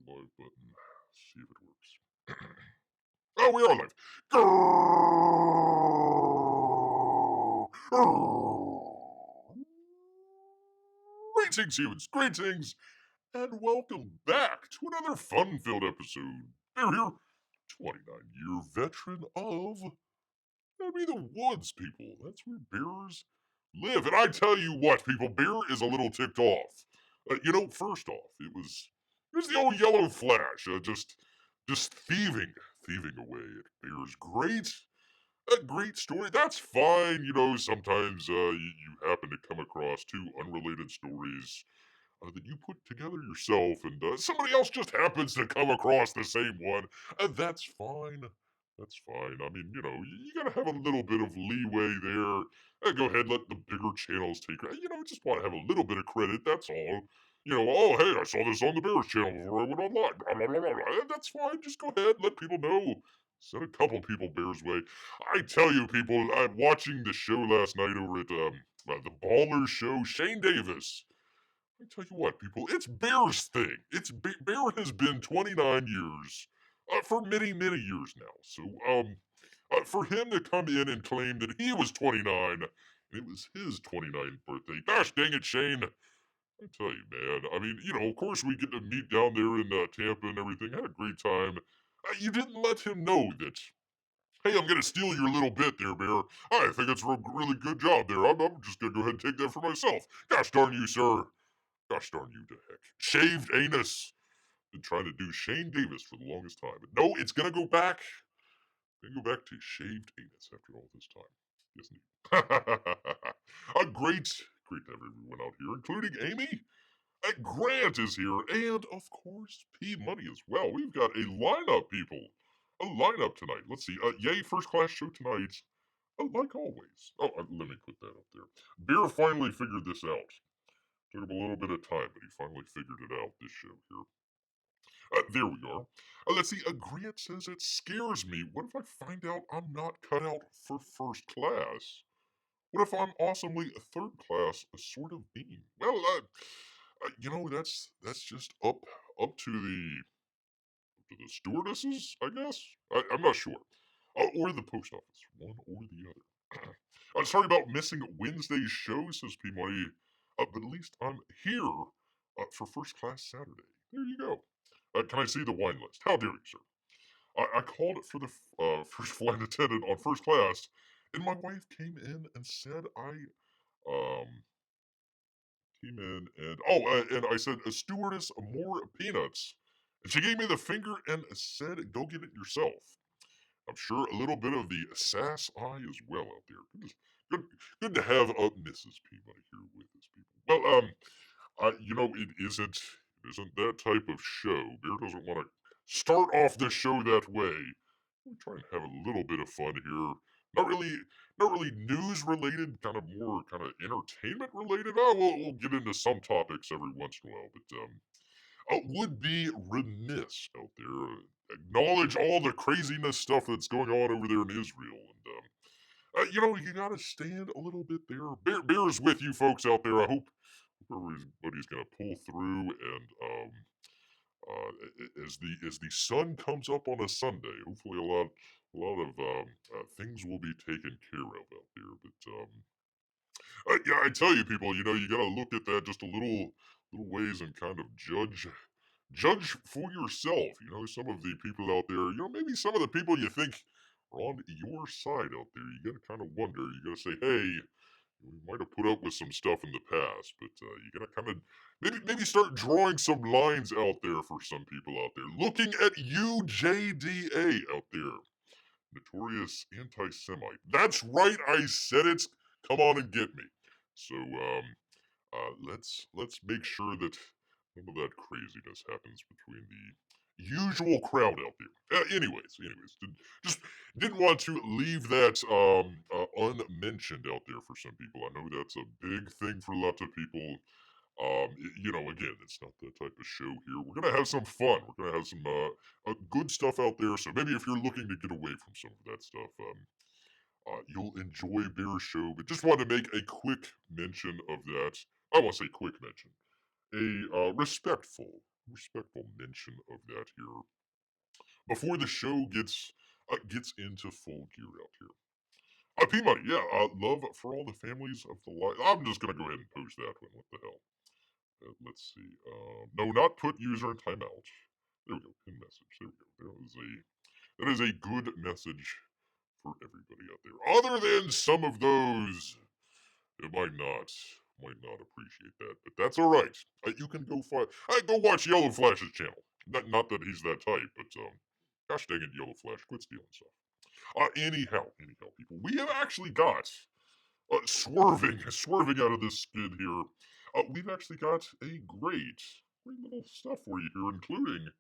live button. See if it works. Oh, we are live. Greetings, humans. Greetings, and welcome back to another fun-filled episode. Bear here, 29-year veteran of the woods, people. That's where bears live. And I tell you what, people, Bear is a little ticked off. First off, it was the old yellow flash, just thieving away at Bear's a great story. That's fine. Sometimes you happen to come across two unrelated stories that you put together yourself, and somebody else just happens to come across the same one. That's fine. That's fine. I mean, you gotta have a little bit of leeway there. Go ahead, let the bigger channels take it. Just want to have a little bit of credit. That's all. Oh, hey, I saw this on the Bears channel before I went online. Blah, blah, blah, blah, blah. That's fine. Just go ahead, let people know. Send a couple people Bears way. I tell you, people, I'm watching the show last night over at the Baller Show. Shane Davis. I tell you what, people, it's Bear's thing. Bear has been 29 years, for many, many years now. So, for him to come in and claim that he was 29, and it was his 29th birthday, gosh dang it, Shane. I tell you, man. I mean, of course we get to meet down there in Tampa and everything. Had a great time. You didn't let him know that. Hey, I'm gonna steal your little bit there, Bear. I think it's a really good job there. I'm just gonna go ahead and take that for myself. Gosh darn you, sir. Gosh darn you to heck. Shaved anus. Been trying to do Shane Davis for the longest time. But no, it's gonna go back. Gonna go back to shaved anus after all this time. Yes, indeed. A great to have everyone out here, including Amy. Grant is here, and of course, P Money as well. We've got a lineup, people. A lineup tonight. Let's see. Yay, first class show tonight. Like always. Oh, let me put that up there. Bear finally figured this out. Took him a little bit of time, but he finally figured it out this show here. There we are. Let's see. Grant says it scares me. What if I find out I'm not cut out for first class? What if I'm awesomely third class, sort of being? Well, that's just up to the stewardesses, I guess. I'm not sure. Or the post office, one or the other. Sorry about missing Wednesday's show, says P Money. But at least I'm here for First Class Saturday. There you go. Can I see the wine list? How dare you, sir? I called it for the first flight attendant on first class, and my wife came in and said um came in and and I said, a stewardess, more peanuts, and she gave me the finger and said, go get it yourself. I'm sure a little bit of the sass eye as well out there. Good, good to have Mrs. Peabody here with us, people. Well, it isn't that type of show. Bear doesn't want to start off the show that way. We try and have a little bit of fun here. Not really, not really news related. Kind of more kind of entertainment related. We'll get into some topics every once in a while, but would be remiss out there. Acknowledge all the craziness stuff that's going on over there in Israel, and you gotta stand a little bit there. Bear's with you folks out there. I hope everybody's gonna pull through, and as the sun comes up on a Sunday, hopefully a lot of things will be taken care of out there. But yeah, I tell you, people, you gotta look at that just a little ways and kind of judge for yourself. Some of the people out there, maybe some of the people you think are on your side out there. You gotta kind of wonder. You gotta say, hey, we might have put up with some stuff in the past, but you gotta kind of maybe start drawing some lines out there for some people out there. Looking at you, JDA out there, notorious anti-Semite. That's right, I said it. Come on and get me. So let's make sure that none of that craziness happens between the usual crowd out there. Anyways, just didn't want to leave that unmentioned out there for some people. I know that's a big thing for lots of people. Again, it's not that type of show here. We're gonna have some fun. We're gonna have some good stuff out there. So maybe if you're looking to get away from some of that stuff, you'll enjoy Bear's show. But just wanted to make a quick mention of that. I won't say quick mention, a respectful respectful mention of that here before the show gets into full gear out here. P-Money, yeah, love for all the families of the light. I'm just gonna go ahead and post that one. What the hell? Let's see. No, not put user in timeout. There we go. Pin message. There we go. That is a good message for everybody out there. Other than some of those that might not appreciate that, but that's all right. You can go watch Yellow Flash's channel. Not that he's that type, but gosh dang it, Yellow Flash, quit stealing stuff. Anyhow, people, we have actually got swerving out of this skid here. We've actually got a great little stuff for you here, including.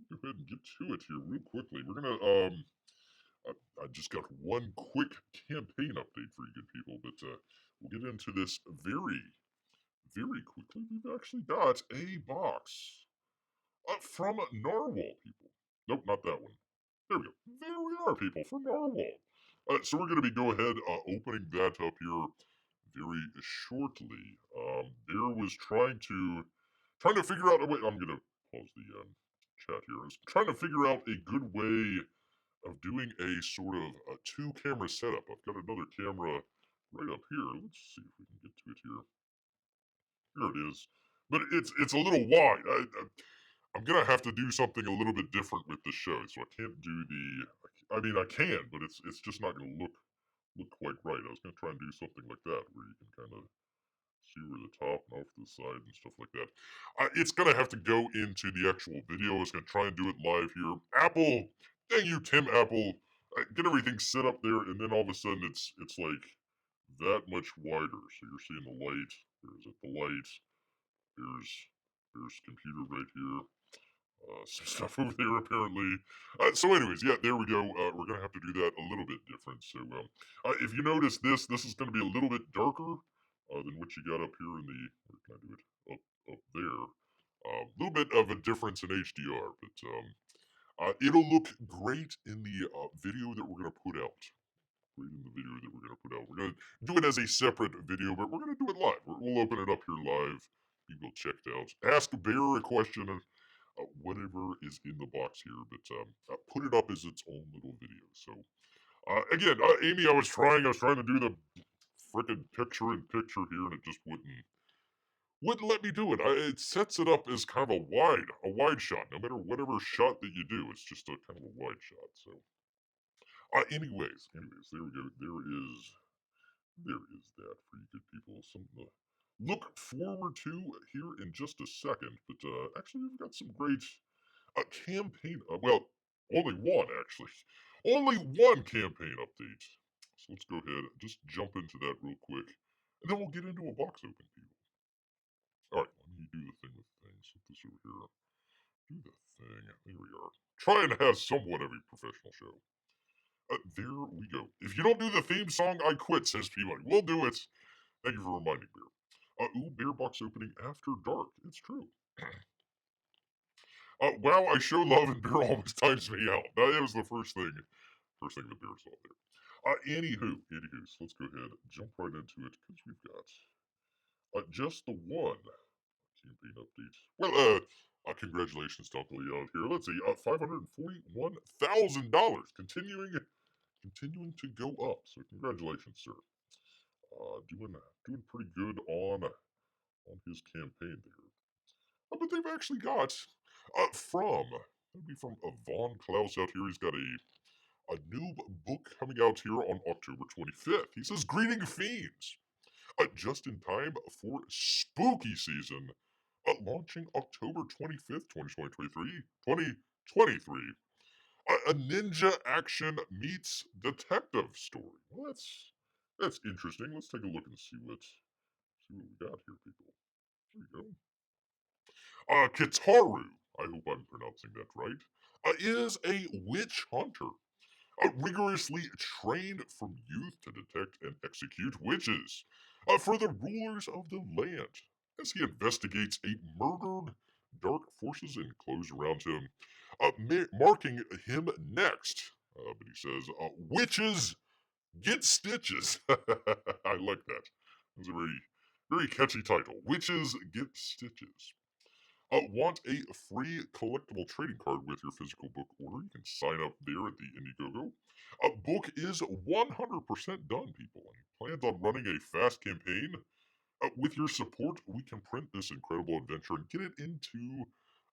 Go ahead and get to it here real quickly. We're gonna I just got one quick campaign update for you good people, but we'll get into this very quickly. We've actually got a box from Narwhal, people. Nope, not that one. There we go. There we are, people, from Narwhal. So we're going to be go ahead opening that up here very shortly. Bear was trying to figure out. Wait, I'm going to pause the chat here. I was trying to figure out a good way of doing a sort of a two-camera setup. I've got another camera right up here. Let's see if we can get to it here. Here it is. But it's a little wide. I'm gonna have to do something a little bit different with this show, so I can't do the. I mean, I can, but it's just not gonna look quite right. I was gonna try and do something like that, where you can kind of see over the top and off to the side and stuff like that. It's gonna have to go into the actual video. I was gonna try and do it live here. Apple, dang you, Tim Apple, get everything set up there, and then all of a sudden it's like that much wider. So you're seeing the light. There's the light. Here's computer right here. Some stuff over there apparently. So anyways, yeah, there we go. We're gonna have to do that a little bit different. So if you notice this is gonna be a little bit darker than what you got up here in the. Where can I do it? Up there. A little bit of a difference in HDR, but it'll look great in the video that we're gonna put out. Great in the video that we're gonna put out. We're gonna do it as a separate video, but we're gonna do it live. We'll open it up here live. People check it out. Ask Bear a question. Whatever is in the box here, but put it up as its own little video. So again, Amy, I was trying to do the freaking picture here, and it just wouldn't let me do it. It sets it up as kind of a wide shot. No matter whatever shot that you do, it's just a kind of a wide shot. So anyways, there we go. There is that for you good people. Something to look forward to here in just a second. But actually, we've got some great campaign. Well, only one actually. Only one campaign update. So let's go ahead and just jump into that real quick, and then we'll get into a box open, people. All right, let me do the thing with things. Put this over here. Do the thing. There we are. Try and have somewhat of a professional show. There we go. If you don't do the theme song, I quit, says Peabody. We'll do it. Thank you for reminding me. Beer box opening after dark. It's true. Wow, I show love and beer always times me out. That was the first thing that beer saw there. Anywho, so let's go ahead, jump right into it, because we've got just the one campaign update. Well, congratulations to Uncle Leon here. Let's see, $541,000, continuing to go up. So congratulations, sir. Doing pretty good on his campaign there. But they've actually got that'd be from Von Klaus out here. He's got a new book coming out here on October 25th. He says, "Greeting Fiends, just in time for spooky season, launching October 25th, 2023. 2023. A ninja action meets detective story." Well, that's interesting. Let's take a look and see what we got here, people. Here we go. Kitaru, I hope I'm pronouncing that right, is a witch hunter, rigorously trained from youth to detect and execute witches for the rulers of the land. As he investigates a murdered dark forces enclosed around him, marking him next. But he says, "Witches get stitches." I like that. It's a very catchy title. Witches get stitches. Want a free collectible trading card with your physical book order? You can sign up there at the Indiegogo. A book is 100% done, people, and plans on running a fast campaign. With your support, we can print this incredible adventure and get it into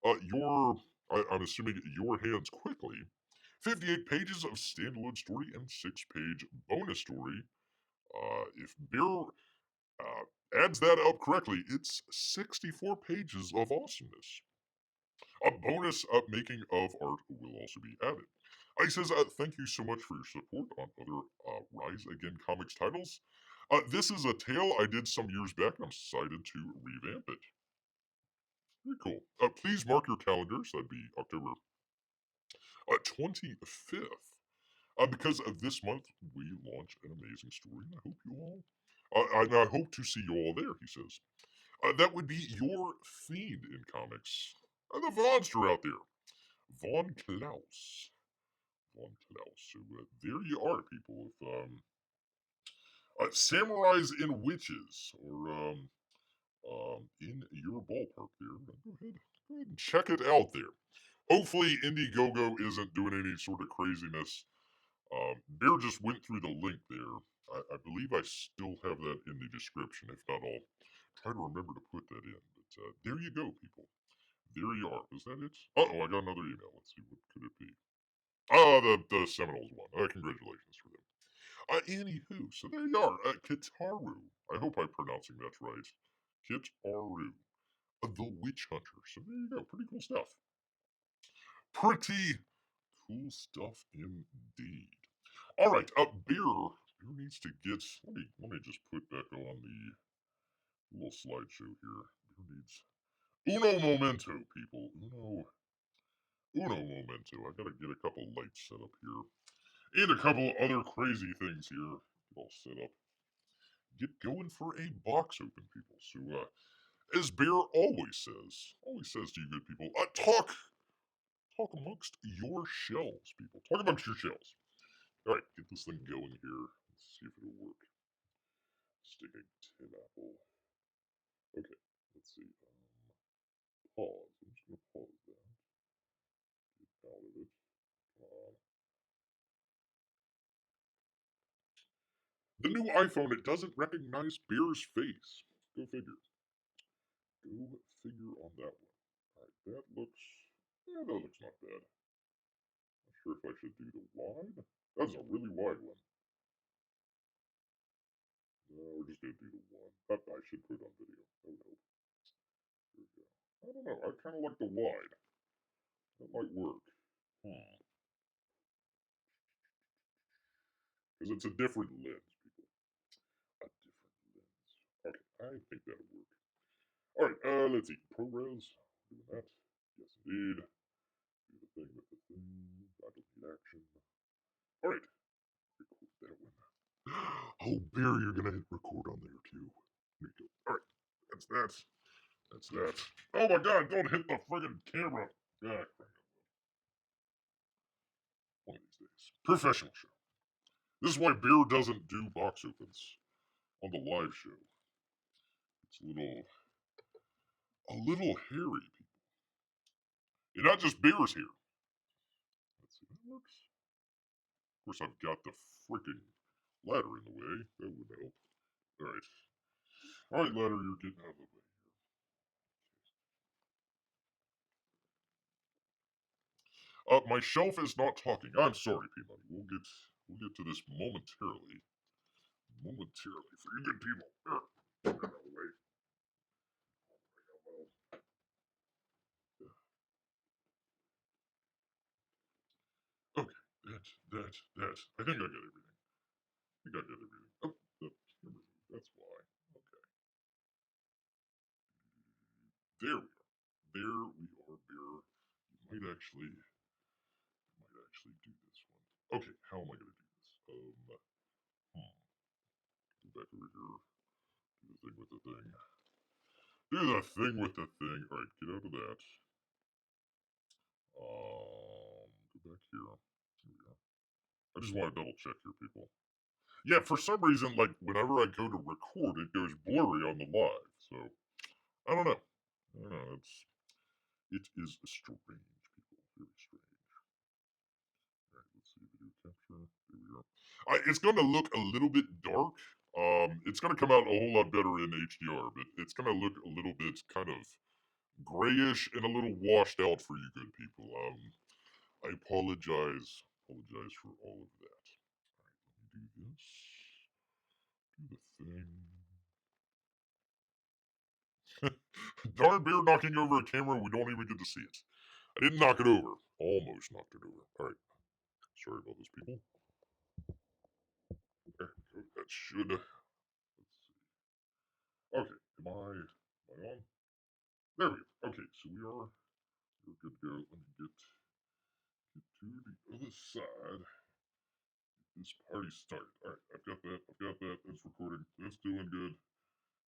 I'm assuming, your hands quickly. 58 pages of standalone story and 6-page bonus story. If Bear adds that up correctly, it's 64 pages of awesomeness. A bonus making of art will also be added. He says, thank you so much for your support on other Rise Again comics titles. This is a tale I did some years back, and I'm excited to revamp it. Very cool. Please mark your calendars. That'd be October 25th. Because of this month, we launch an amazing story, and I hope you all. I hope to see you all there, he says. That would be your fiend in comics. The monster out there. Von Klaus. Von Klaus. So there you are, people. With samurais and witches, or in your ballpark there. Go ahead and check it out there. Hopefully, Indiegogo isn't doing any sort of craziness. Bear just went through the link there. I believe I still have that in the description. If not, I'll try to remember to put that in. But there you go, people. There you are. Is that it? Uh-oh, I got another email. Let's see, what could it be? The Seminoles one. Congratulations for them. Anywho, so there you are. Kitaru. I hope I'm pronouncing that right. Kitaru. The Witch Hunter. So there you go. Pretty cool stuff. Pretty cool stuff indeed. All right, Beer needs to get. Let me just put back on the little slideshow here. Beer needs uno momento, people. Uno momento. I gotta get a couple lights set up here, and a couple other crazy things here. Get all set up. Get going for a box open, people. So, as Bear always says to you good people, talk amongst your shells, people. Talk amongst your shells. All right, get this thing going here. Let's see if it'll work. Stick a tin apple. Okay, let's see. Pause. I'm just gonna pause that. Get out of it. Come on. The new iPhone, it doesn't recognize Bear's face. Go figure. Go figure on that one. Alright, that looks. Yeah, that looks not bad. Not sure if I should do the wide. That's a really wide one. No, we're just gonna do the one. I should put it on video. That would help. Here we go. I don't know. I kind of like the wide. That might work. Because it's a different lens, people. A different lens. Okay, I think that'll work. Alright, let's see. ProRes. Doing that. Yes, indeed. Do the thing with the thing. I don't need action. Alright. Record that one. Oh, Bear, you're gonna hit record on there too. There you go. Alright. That's that. That's that. Oh my god, don't hit the friggin' camera. Ah, one of these days. Professional show. This is why Bear doesn't do box opens on the live show. It's a little hairy, people. And not just Bear's here. Let's see if that works. Of course, I've got the freaking ladder in the way. That would help. Alright. Alright, ladder, you're getting out of the way here. My shelf is not talking. I'm sorry, Peanut. We'll get to this momentarily. Momentarily. For you good people. Get out of the way. Okay. That. I think I got everything. Oh, the camera moved. That's why. Okay. There we are. There we are, Bear. You might actually do this one. Okay, how am I going to do this? Go back over here. Do the thing with the thing. Do the thing with the thing. Alright, get out of that. Go back here. Here we are. I just want to double check here, people. Yeah, for some reason, like, whenever I go to record, it goes blurry on the live, so, I don't know. It is strange, people. Very strange. All right, let's see video capture. There we are. It's going to look a little bit dark. It's going to come out a whole lot better in HDR, but it's going to look a little bit kind of grayish and a little washed out for you good people. I apologize for all of that. All right, let me do this. Do the thing. Darn bear knocking over a camera, we don't even get to see it. I didn't knock it over. Almost knocked it over. All right. Sorry about this, people. There we go. That should. Let's see. Okay. Am I on? There we go. Okay, so we're good to go. Let me get to the other side. Get this party started. All right, I've got that. That's recording. That's doing good.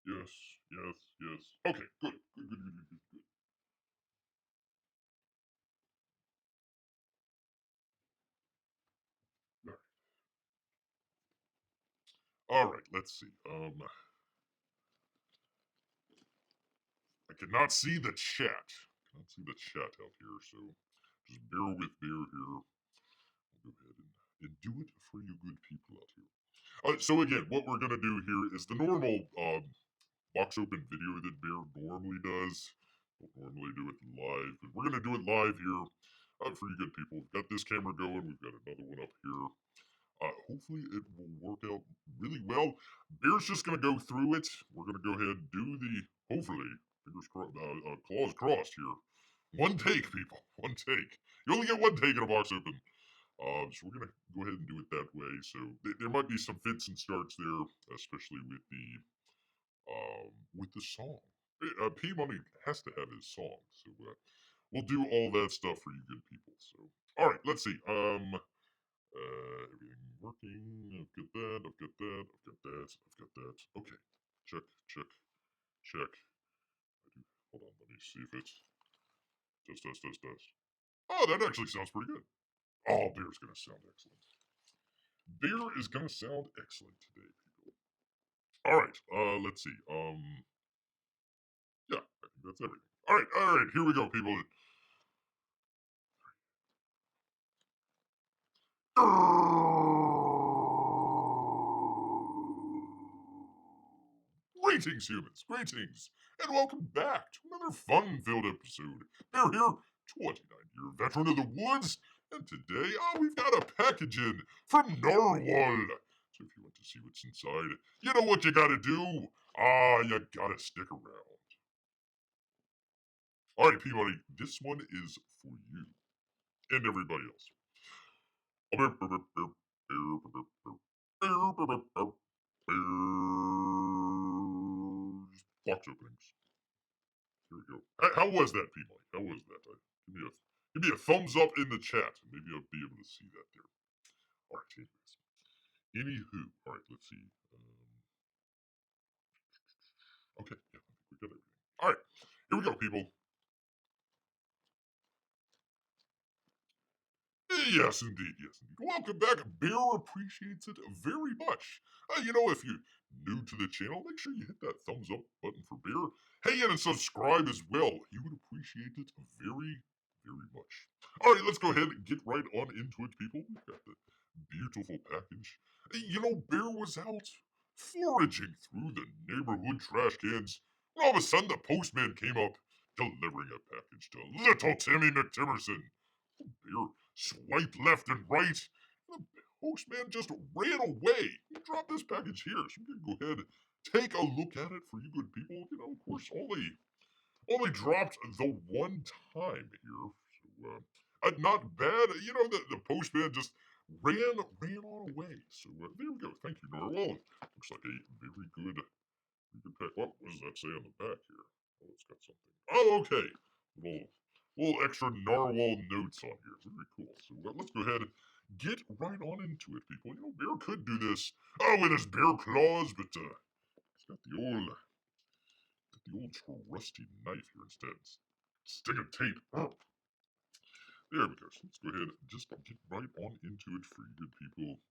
Yes. Okay, good. All right, let's see. I cannot see the chat. Out here, so just bear with bear here. I'll go ahead and do it for you good people out here. So again, what we're gonna do here is the normal box open video that Bear normally does. Don't normally do it live, but we're gonna do it live here for you good people. We've got this camera going. We've got another one up here. Hopefully it will work out really well. Bear's just gonna go through it. We're gonna go ahead and do the hopefully fingers claws crossed here. One take, people. One take. You only get one take in a box open. So we're gonna go ahead and do it that way. So there might be some fits and starts there, especially with the song. P Money has to have his song, so we'll do all that stuff for you good people. So all right, let's see. Everything working. I've got that. Okay, check. I do. Hold on, let me see if it's does. Oh, that actually sounds pretty good. Oh, Bear's gonna sound excellent. Bear is gonna sound excellent today, people. All right. Let's see. Yeah, I think that's everything. All right. Here we go, people. Greetings, humans. Greetings, and welcome back to another fun-filled episode. Bear here, 29-year veteran of the woods, and today, we've got a package in from Narwhal. So if you want to see what's inside, you know what you gotta do. You gotta stick around. All right, Peabody, this one is for you and everybody else. Box openings. Here we go. How was that, Peabody? How was that? Give me a thumbs up in the chat. Maybe I'll be able to see that there. All right, anyways. Anywho, all right, let's see. Okay, yeah, I think we got everything. All right, here we go, people. Yes, indeed. Welcome back. Bear appreciates it very much. If you're new to the channel, make sure you hit that thumbs up button for Bear. Hey, and subscribe as well. He would appreciate it very, very much. All right, let's go ahead and get right on into it, people. We've got the beautiful package. Bear was out foraging through the neighborhood trash cans when all of a sudden the postman came up delivering a package to little Timmy McTimerson. Bear swiped left and right. The postman just ran away. He dropped this package here, so we can go ahead and take a look at it for you good people. Of course, only dropped the one time here. So, not bad. The postman just ran on away. So there we go. Thank you, Narwhal. Looks like a very good pack. What does that say on the back here? Oh, it's got something. Oh, okay. Little extra Narwhal notes on here. Very cool. So let's go ahead and get right on into it, people. Bear could do this with his bear claws, but he's got the old trusty knife here instead. Stick of tape. Oh. There we go. So let's go ahead and just get right on into it for you good people.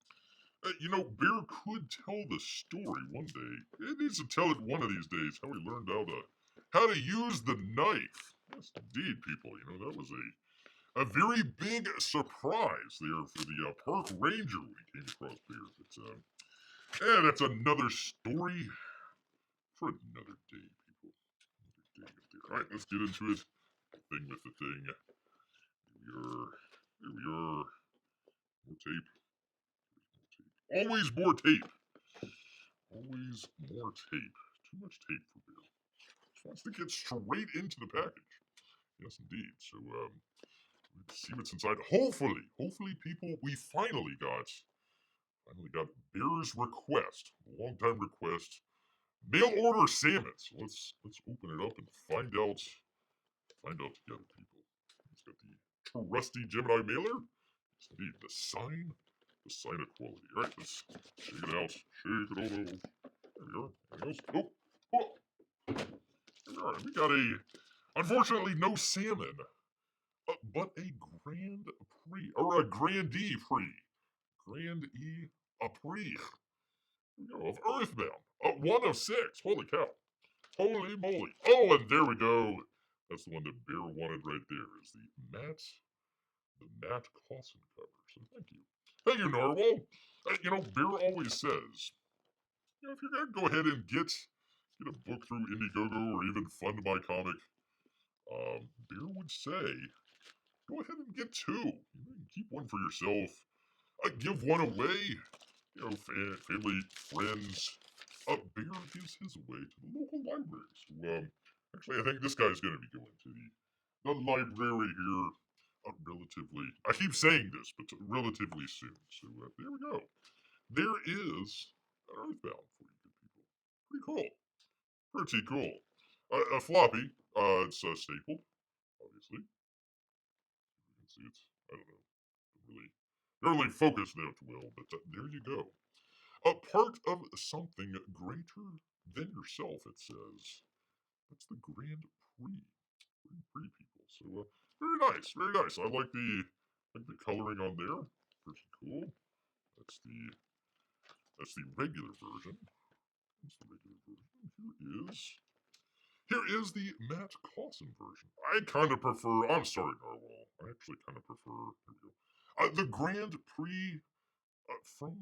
Bear could tell the story one day. He needs to tell it one of these days how he learned how to use the knife. Yes, indeed, people. That was a very big surprise there for the park ranger when he came across Bear. But that's another story for another day, people. Another day up there. All right, let's get into it. Thing with the thing. Here we are. Here we are. More tape. Always more tape. Always more tape. Too much tape for Bear. Just wants to get straight into the package. Yes, indeed. So, let's see what's inside. Hopefully, people, we finally got Bear's request, a long time request. Mail order salmon. So let's open it up and find out together, people. It's got the trusty Gemini mailer. It's indeed the sign of quality. All right, let's shake it out. Shake it all out. There we are. Anything else? Oh. There we are. We got unfortunately, no salmon, but a Grand Prix, or a Grande Prix. Grande Prix. Of Earthbound. 1 of 6. Holy cow. Holy moly. Oh, and there we go. That's the one that Bear wanted right there. Is the Matt Clausen cover. So thank you. Thank you, Narwhal. Bear always says, if you're going to go ahead and get a book through Indiegogo or even fund my comic, Bear would say, go ahead and get 2. Keep one for yourself. Give one away. Family, friends. Bear gives his away to the local library. So, actually, I think this guy's going to be going to the library here relatively. I keep saying this, but relatively soon. So, there we go. There is an Earthbound for you good people. Pretty cool. Pretty cool. A floppy. It's stapled, obviously. You can see it's, I don't know, don't really focus that well, but there you go. A part of something greater than yourself, it says. That's the Grand Prix. Grand Prix, people. So, very nice, very nice. I like the coloring on there. Pretty cool. That's the regular version. That's the regular version. Here is the Matt Clausen version. I kind of prefer. I'm sorry, Narwhal. I actually kind of prefer. Here we go. The Grand Prix from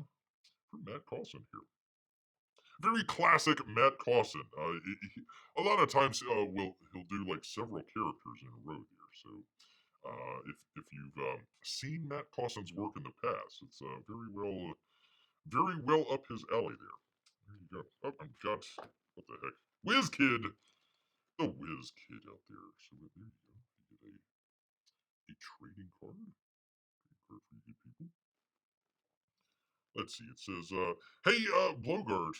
Matt Clausen here. Very classic Matt Clausen. A lot of times he'll do like several characters in a row here. So if you've seen Matt Clausen's work in the past, it's very well up his alley there. There you go. Oh, I've got what the heck, Whiz Kid, the Whiz Kid out there. So there you go. You get a trading card. Trading card for you good people. Let's see. It says, "Hey, Blowguard."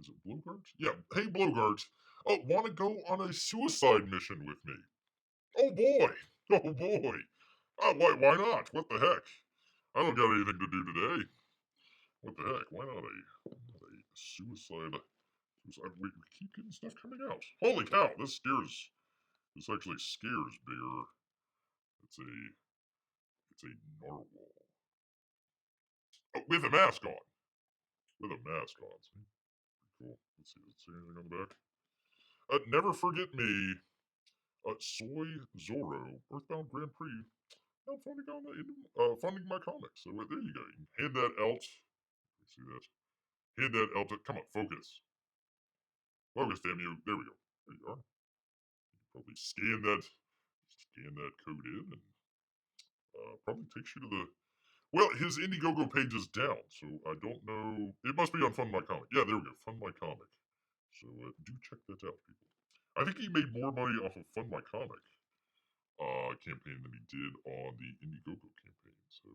Is it Blowguard? Yeah. Hey, Blowguard. Oh, want to go on a suicide mission with me? Oh boy. Oh boy. Why not? What the heck? I don't got anything to do today. What the heck? Why not a suicide? We keep getting stuff coming out. Holy cow! This actually scares Bear. It's a narwhal. Oh, with a mask on. With a mask on. See? Cool. Let's see. Does it say anything on the back? Never forget me. Soy Zorro, Earthbound Grand Prix. Now funding my comics. So there you go. You can hand that out. See that? Hand that out. Come on, focus. Focus, damn you. There we go. There you are. You can probably scan that code in, and probably takes you to the. Well, his Indiegogo page is down, so I don't know. It must be on Fund My Comic. Yeah, there we go. Fund My Comic. So do check that out, people. I think he made more money off of Fund My Comic campaign than he did on the Indiegogo campaign. So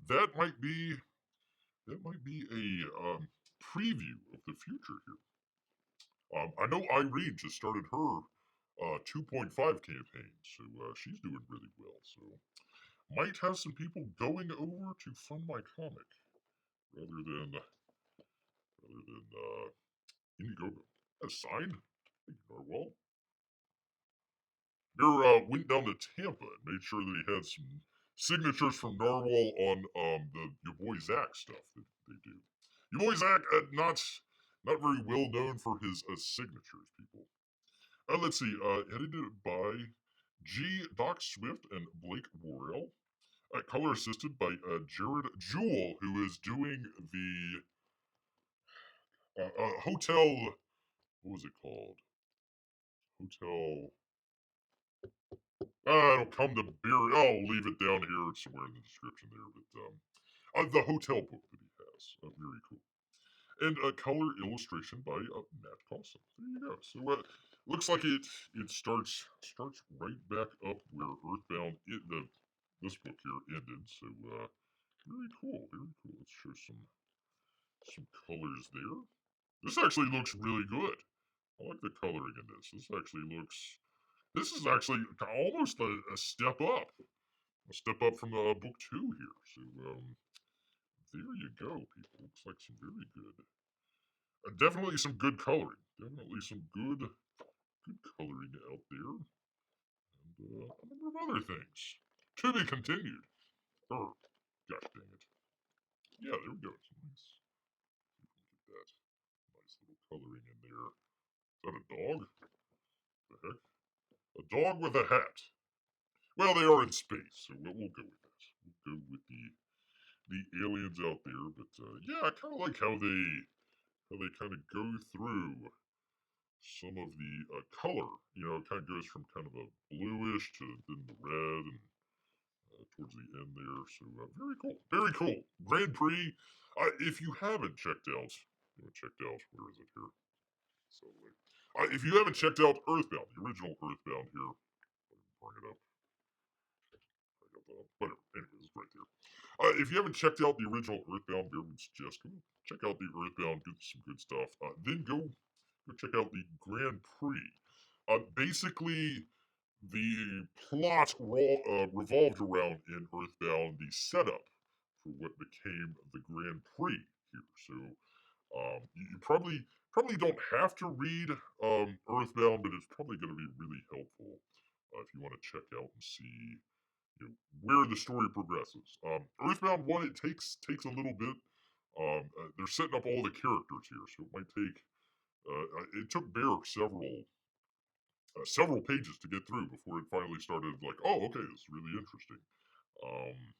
that might be a preview of the future here. I know Irene just started her 2.5 campaign, so she's doing really well. So might have some people going over to Fund My Comic rather than Indiegogo. That's signed. Thank you, Narwhal. Bear went down to Tampa and made sure that he had some signatures from Narwhal on the your boy Zach stuff that they do. Your boy Zach, not very well known for his signatures, people. Let's see. Edited by G. Doc Swift and Blake Worrell. Color assisted by Jared Jewell, who is doing the hotel. What was it called? Hotel. It'll come to beer. I'll leave it down here somewhere in the description there. But the hotel book that he has, very cool. And a color illustration by Matt Coulson. There you go. So looks like it starts right back up where Earthbound this book here ended. So very cool, very cool. Let's show some colors there. This actually looks really good. I like the coloring in this. This is actually almost a step up. A step up from book 2 here. So there you go, people. Looks like some very good. Definitely some good coloring. Definitely some good coloring out there. And a number of other things. To be continued. Oh, gosh dang it. Yeah, there we go. It's nice. Get that nice little coloring in there. Is that a dog? What the heck? A dog with a hat. Well, they are in space, so we'll go with that. We'll go with the aliens out there. But yeah, I kind of like how they kind of go through some of the color. You know, it kind of goes from kind of a bluish to then the red and towards the end there. So very cool, very cool. Grand Prix. If you haven't checked out, where is it here? So if you haven't checked out Earthbound, the original Earthbound here, bring it up. Whatever. Anyways, it's right there. If you haven't checked out the original Earthbound, I would suggest go check out the Earthbound, get some good stuff. Then go check out the Grand Prix. Basically, the plot revolved around in Earthbound the setup for what became the Grand Prix here. So you probably don't have to read Earthbound, but it's probably going to be really helpful if you want to check out and see where the story progresses. Earthbound 1, it takes a little bit. They're setting up all the characters here, so it might take. It took Berg several pages to get through before it finally started. Like, oh, okay, this is really interesting. Um,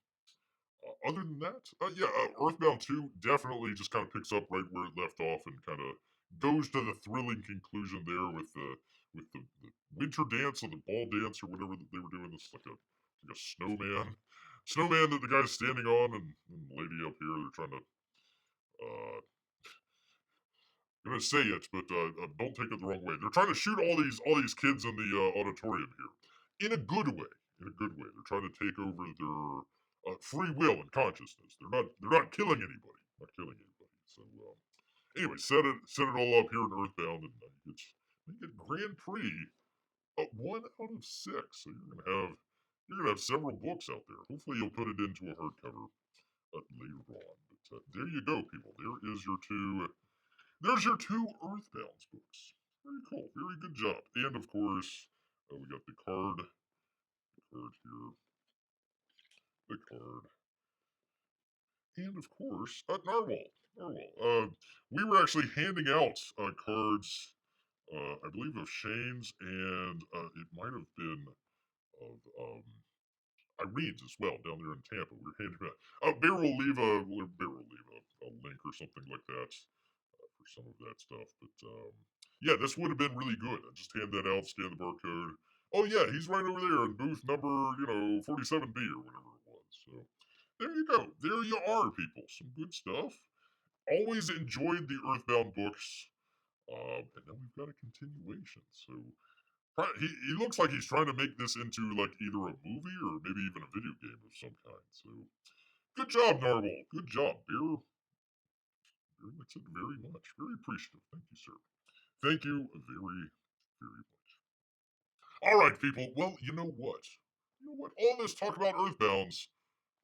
Other than that, Earthbound 2 definitely just kind of picks up right where it left off and kind of goes to the thrilling conclusion there with the winter dance or the ball dance or whatever that they were doing. It's like a snowman that the guy's standing on, and the lady up here, they're trying to I'm gonna say it, but don't take it the wrong way. They're trying to shoot all these kids in the auditorium here, in a good way. In a good way, they're trying to take over their free will and consciousness. They're not killing anybody. Not killing anybody. So anyway, set it all up here in Earthbound, and you get Grand Prix 1 out of 6. So you're gonna have several books out there. Hopefully, you'll put it into a hardcover later on. But there you go, people. There's your 2 Earthbound books. Very cool. Very good job. And of course, we got the card here. The card. And of course, Narwhal. We were actually handing out cards, I believe of Shane's, and it might have been of Irene's as well down there in Tampa. We were handing out. Bear will leave a link or something like that for some of that stuff. But yeah, this would have been really good. I just hand that out, scan the barcode. Oh yeah, he's right over there in booth number 47B or whatever it was. So there you go. There you are, people. Some good stuff. Always enjoyed the Earthbound books. And now we've got a continuation. So he looks like he's trying to make this into like either a movie or maybe even a video game of some kind. So good job, Narwhal. Good job, Bear. That's it very much. Very appreciative. Thank you, sir. Thank you very, very much. All right, people. Well, you know what? All this talk about Earthbounds,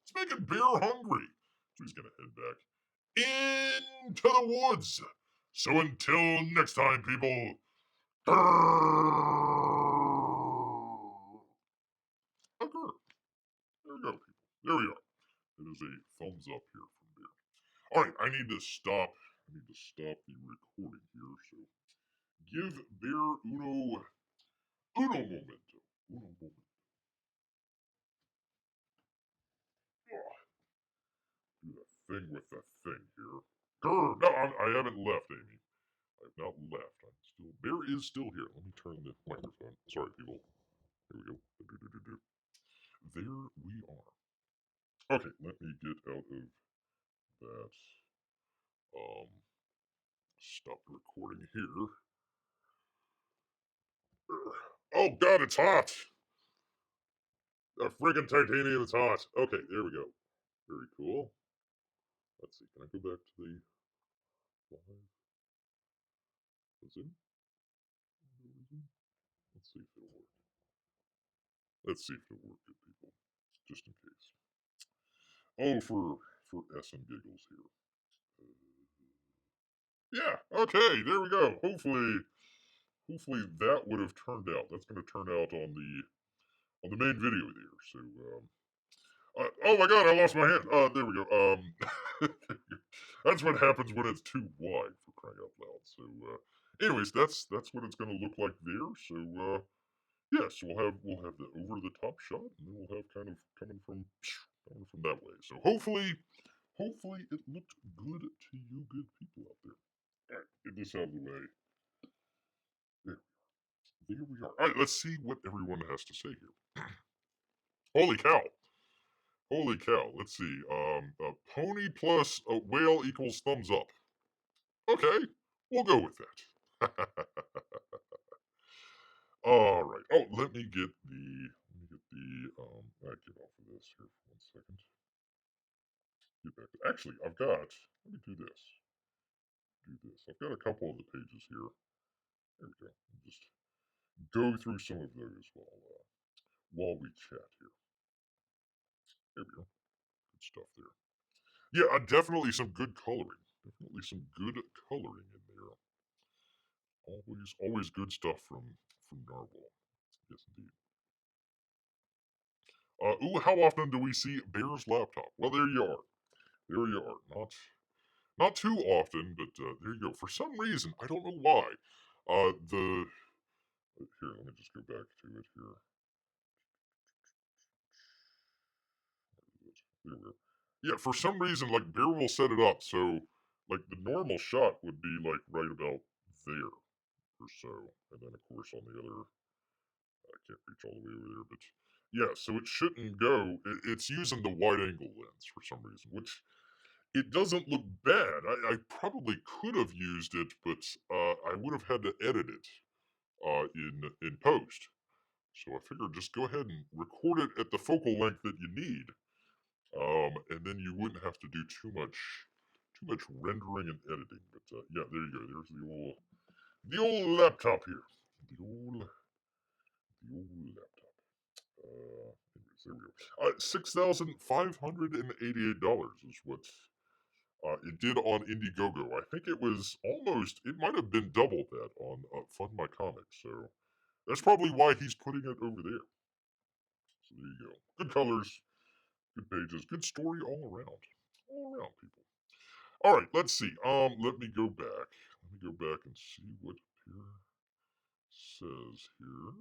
it's making Bear hungry. So he's going to head back into the woods. So until next time, people. Grrr, there we go, people. There we are. It is a thumbs up here from Bear. All right, I need to stop the recording here. So give Bear Uno Uno momento. Uno momento. Do the thing with the thing here. Grr! No, I haven't left, Amy. I have not left. I'm still. Bear is still here. Let me turn the microphone. Sorry, people. Here we go. There we are. Okay, let me get out of that. Stop the recording here. Oh God, it's hot. The friggin' titanium is hot. Okay, there we go. Very cool. Let's see. Can I go back to the live? Zoom? Let's see if it'll work. Let's see if it'll work, good people. Just in case. Oh, for S and giggles here. Yeah. Okay. There we go. Hopefully that would have turned out. That's going to turn out on the main video there. So oh my God, I lost my hand. There we go. That's what happens when it's too wide, for crying out loud. So anyways, that's what it's going to look like there. So yes, we'll have the over the top shot, and then we'll have kind of coming from that way. So hopefully it looked good to you good people out there. All right, get this out of the way. There we are. All right, let's see what everyone has to say here. Holy cow! Holy cow! Let's see. A pony plus a whale equals thumbs up. Okay, we'll go with that. All right. Oh, let me get the. I get off of this here for 1 second. Get back. Actually, I've got. Let me do this. I've got a couple of the pages here. There we go. Just go through some of those while we chat here. There we go. Good stuff there. Yeah, definitely some good coloring. Definitely some good coloring in there. Always good stuff from Narwhal. Yes, indeed. Ooh, how often do we see Bear's laptop? Well, there you are. There you are. Not too often, but there you go. For some reason, I don't know why. Here, let me just go back to it here. There we go. Yeah, for some reason, like Bear will set it up so, like the normal shot would be like right about there or so, and then of course on the other, I can't reach all the way over there, but yeah, so it shouldn't go. It's using the wide angle lens for some reason, which it doesn't look bad. I probably could have used it, but I would have had to edit it in post. So I figured just go ahead and record it at the focal length that you need, and then you wouldn't have to do too much rendering and editing. But yeah, there you go. There's the old laptop here. The old laptop. Anyways, there we go. $6,588 is what it did on Indiegogo. I think it was almost. It might have been double that on Fund My Comics. So that's probably why he's putting it over there. So there you go. Good colors, good pages, good story all around. All around, people. All right, let's see. Let me go back. Let me go back and see what here says here.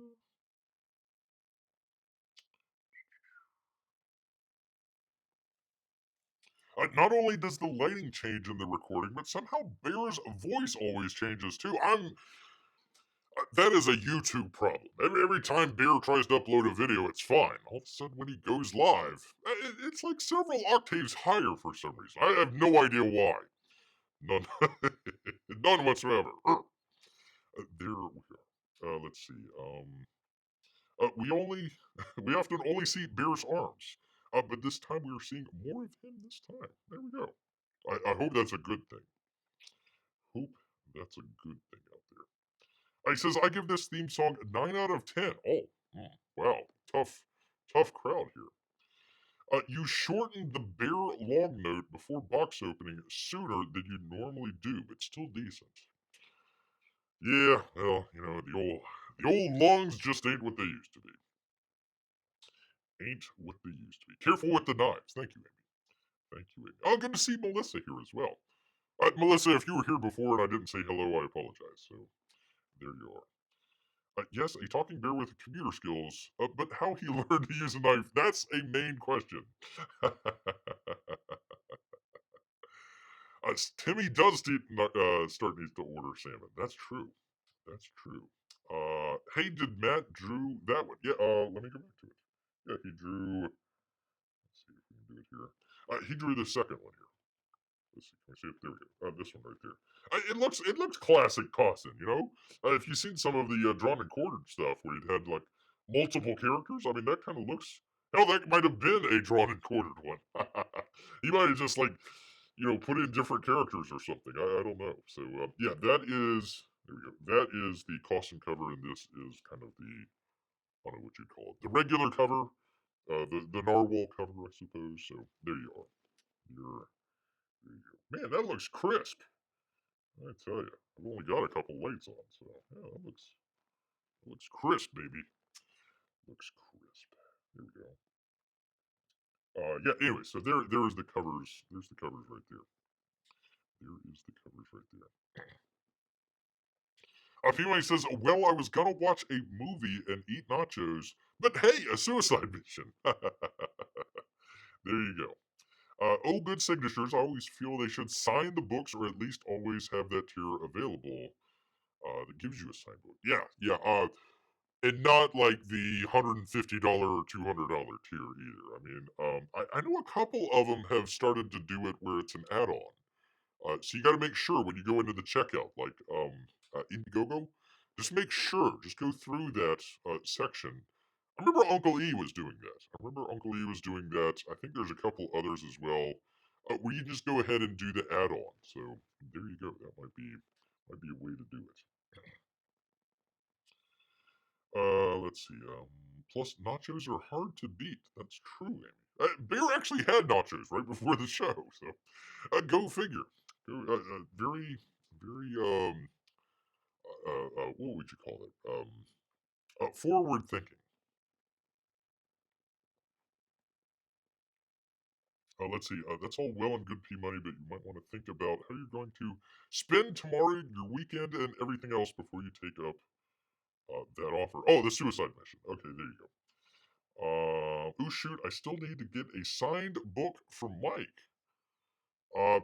Not only does the lighting change in the recording, but somehow Bear's voice always changes too. That is a YouTube problem. Every time Bear tries to upload a video, it's fine. All of a sudden, when he goes live, it's like several octaves higher for some reason. I have no idea why. None, none whatsoever. There we go. Let's see. We often only see Bear's arms, but this time we are seeing more of him. This time, there we go. I hope that's a good thing. Hope that's a good thing out there. He says I give this theme song 9 out of 10. Oh, wow, tough crowd here. You shortened the Bear long note before box opening sooner than you normally do, but still decent. Yeah, well, the old lungs just ain't what they used to be. Ain't what they used to be. Careful with the knives. Thank you, Amy. Thank you, Amy. Oh, good to see Melissa here as well. Melissa, if you were here before and I didn't say hello, I apologize. So there you are. Yes, a talking bear with computer skills, but how he learned to use a knife, that's a main question. Timmy does start needs to order salmon. That's true. That's true. Hey, did Matt drew that one? Yeah, let me go back to it. Yeah, he drew, let's see if we can do it here. He drew the second one here. Let's see, can we see it? There we go. This one right there. It looks classic Costin, you know? If you've seen some of the drawn and quartered stuff where you'd had like multiple characters, I mean, that kind of looks. Hell, that might have been a drawn and quartered one. He might have just like, put in different characters or something. I don't know. So yeah, that is. There we go. That is the Costin cover, and this is kind of the. I don't know what you'd call it. The regular cover, the Narwhal cover, I suppose. So there you are. You're Man, that looks crisp. I tell you, I've only got a couple lights on, so yeah, that looks crisp, baby. Looks crisp. There we go. Yeah. Anyway, so there's the covers. There's the covers right there. There is the covers right there. Female says, "Well, I was gonna watch a movie and eat nachos, but hey, a suicide mission." There you go. Oh, good signatures. I always feel they should sign the books, or at least always have that tier available. That gives you a signed book. Yeah, yeah. And not like the $150 or $200 tier either. I mean, I know a couple of them have started to do it where it's an add-on. So you got to make sure when you go into the checkout, like Indiegogo, just make sure, just go through that section. I remember Uncle E was doing that. I remember Uncle E was doing that. I think there's a couple others as well, where you just go ahead and do the add-on. So there you go. That might be a way to do it. Let's see. Plus, nachos are hard to beat. That's true, Amy. Bear actually had nachos right before the show, so go figure. Very, very. What would you call it? Forward thinking. Let's see. That's all well and good P money, but you might want to think about how you're going to spend tomorrow, your weekend, and everything else before you take up that offer. Oh, the suicide mission. Okay, there you go. Oh shoot, I still need to get a signed book from Mike.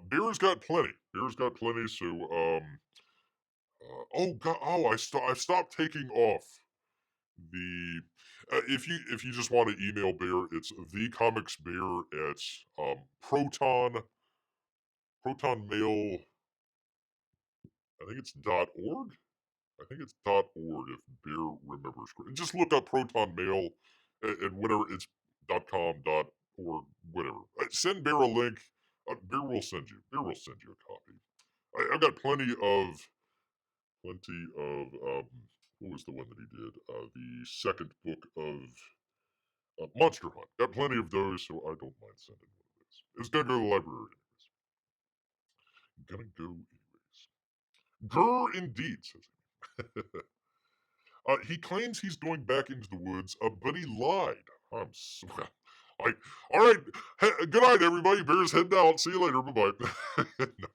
Beer's got plenty. Beer's got plenty. So, oh god, I've stopped taking off the. If you just want to email Bear, it's thecomicsbear at proton mail. I think it's .org. I think it's .org if Bear remembers. Just look up proton mail and whatever it's .com .org whatever. Send Bear a link. Bear will send you. Bear will send you a copy. I've got plenty of what was the one that he did? The second book of Monster Hunt. Got plenty of those, so I don't mind sending one of those. It's gonna go to the library anyways. Gonna go anyways. Grr, indeed, says he. He claims he's going back into the woods, but he lied. I'm so. Like, all right, good night, everybody. Bear's heading out. See you later. Bye bye.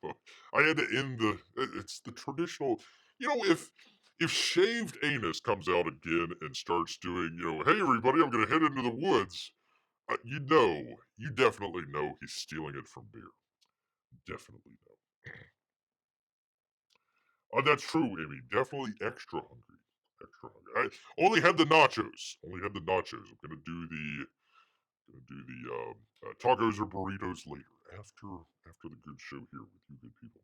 No, I had to end the. It's the traditional. If shaved anus comes out again and starts doing, hey everybody, I'm gonna head into the woods. You definitely know he's stealing it from Bear. Definitely know. That's true, Amy. Definitely extra hungry. Extra hungry. I only had the nachos. Only had the nachos. I'm gonna do the tacos or burritos later after the good show here with you good people.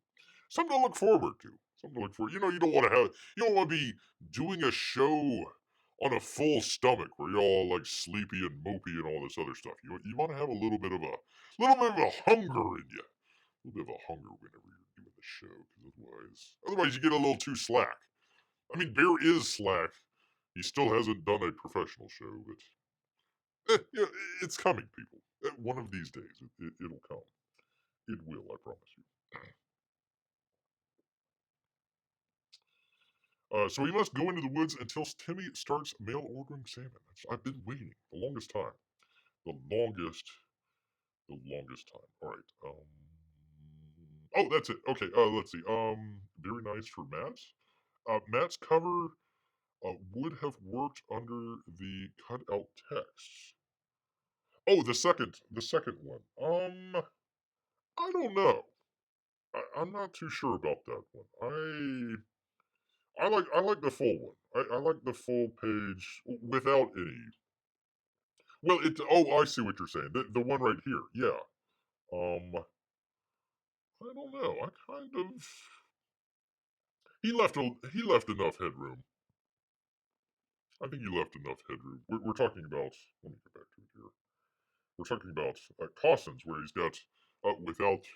Something to look forward to. Something to look forward. You don't want to be doing a show on a full stomach where you're all like sleepy and mopey and all this other stuff. You want to have a little bit of a hunger in you. A little bit of a hunger whenever you're doing the show, because otherwise you get a little too slack. I mean, Bear is slack. He still hasn't done a professional show, but it's coming, people. One of these days, it'll come. It will, I promise you. So we must go into the woods until Timmy starts mail ordering salmon. I've been waiting the longest time. The longest, the longest time. All right. Oh, that's it. Okay. Let's see. Very nice for Matt. Matt's cover. would have worked under the cutout text. Oh, the second one. I don't know. I'm not too sure about that one. I like the full one. I like the full page without any. Well, it. Oh, I see what you're saying. The one right here. Yeah. I don't know. I kind of. He left enough headroom. I think he left enough headroom. We're talking about. Let me get back to it here. We're talking about Clausen's, where he's got without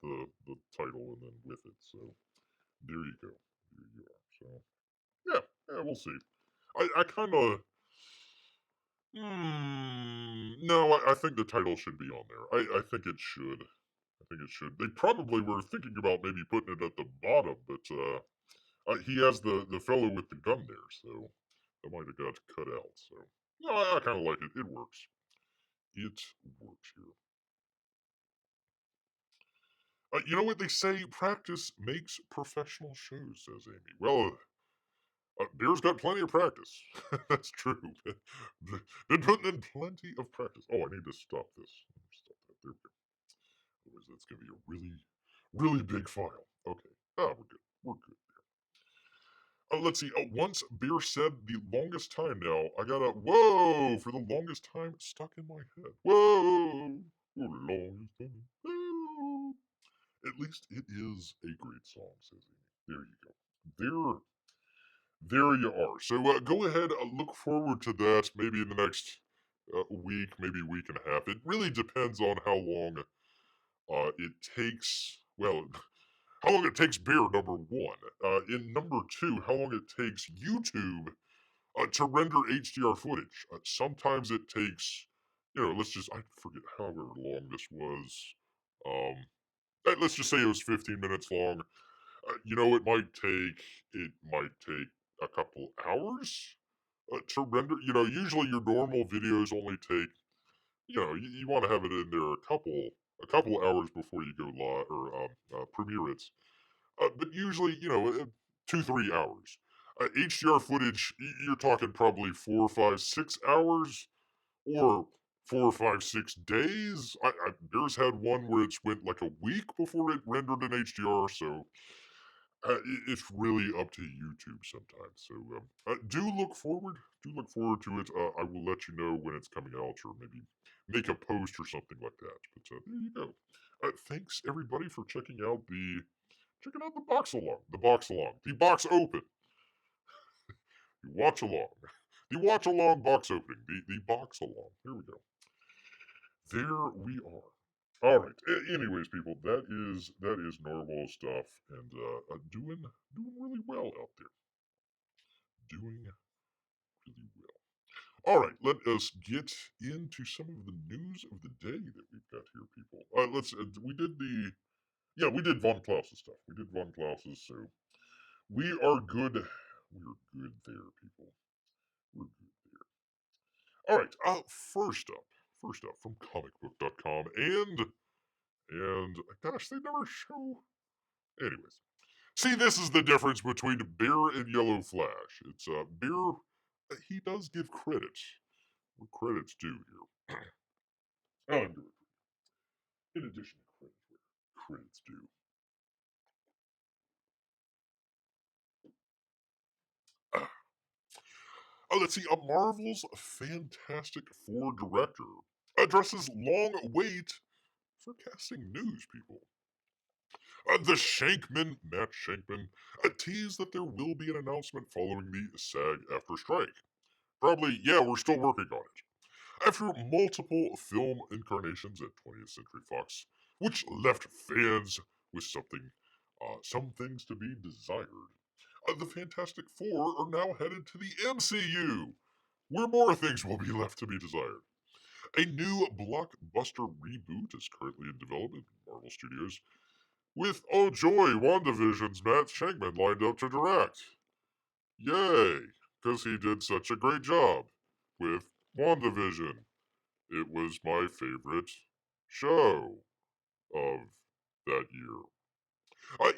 the title and then with it. So there you go. There you are. So yeah, we'll see. I kind of. No, I think the title should be on there. I think it should. I think it should. They probably were thinking about maybe putting it at the bottom, but he has the fellow with the gun there, so that might have got cut out. So no, I kind of like it. It works. It works here. You know what they say? Practice makes professional shows, says Amy. Well, Beer's got plenty of practice. That's true. Been putting in plenty of practice. Oh, I need to stop this. Stop that. There we go. Otherwise, that's going to be a really, really big file. Okay. Oh, we're good. We're good. Let's see. Once Beer said the longest time now, I got a whoa for the longest time stuck in my head. Whoa for the longest time. Whoa. At least it is a great song, says Amy. There you go. There you are. So go ahead, look forward to that maybe in the next week, maybe week and a half. It really depends on how long it takes. Well, how long it takes Beer, number one. In number two, how long it takes YouTube to render HDR footage. Sometimes it takes, I forget however long this was. Let's just say it was 15 minutes long. It might take a couple hours to render. Usually your normal videos only take, you want to have it in there a couple hours before you go live or premiere it. But usually, 2-3 hours. HDR footage, you're talking probably 4, 5, 6 hours, or 4, 5, 6 days. There's had one where it's went like a week before it rendered in HDR, so it's really up to YouTube sometimes. So do look forward. Do look forward to it. I will let you know when it's coming out, or maybe make a post or something like that. But there you go. Thanks everybody for checking out the box along. The box along. The box open. The watch along. The watch along box opening. The box along. Here we go. There we are. All right. Anyways, people, that is Narwhal stuff, and doing really well out there. Doing really well. All right, let us get into some of the news of the day that we've got here, people. We did Von Klaus's stuff. We did Von Klaus's, so we are good. We're good there, people. We're good there. All right. First up from comicbook.com and gosh, they never show. Anyways, see, this is the difference between Beer and Yellow Flash. It's Beer. He does give credit where credit's due here. I'll do it. In addition to credit where credit's due. Let's see. A Marvel's Fantastic Four director addresses long wait for casting news, people. Matt Shankman, teased that there will be an announcement following the SAG-AFTRA strike. Probably, yeah, we're still working on it. After multiple film incarnations at 20th Century Fox, which left fans with some things to be desired, the Fantastic Four are now headed to the MCU, where more things will be left to be desired. A new blockbuster reboot is currently in development in Marvel Studios, with, oh joy, WandaVision's Matt Shankman lined up to direct. Yay, because he did such a great job with WandaVision. It was my favorite show of that year.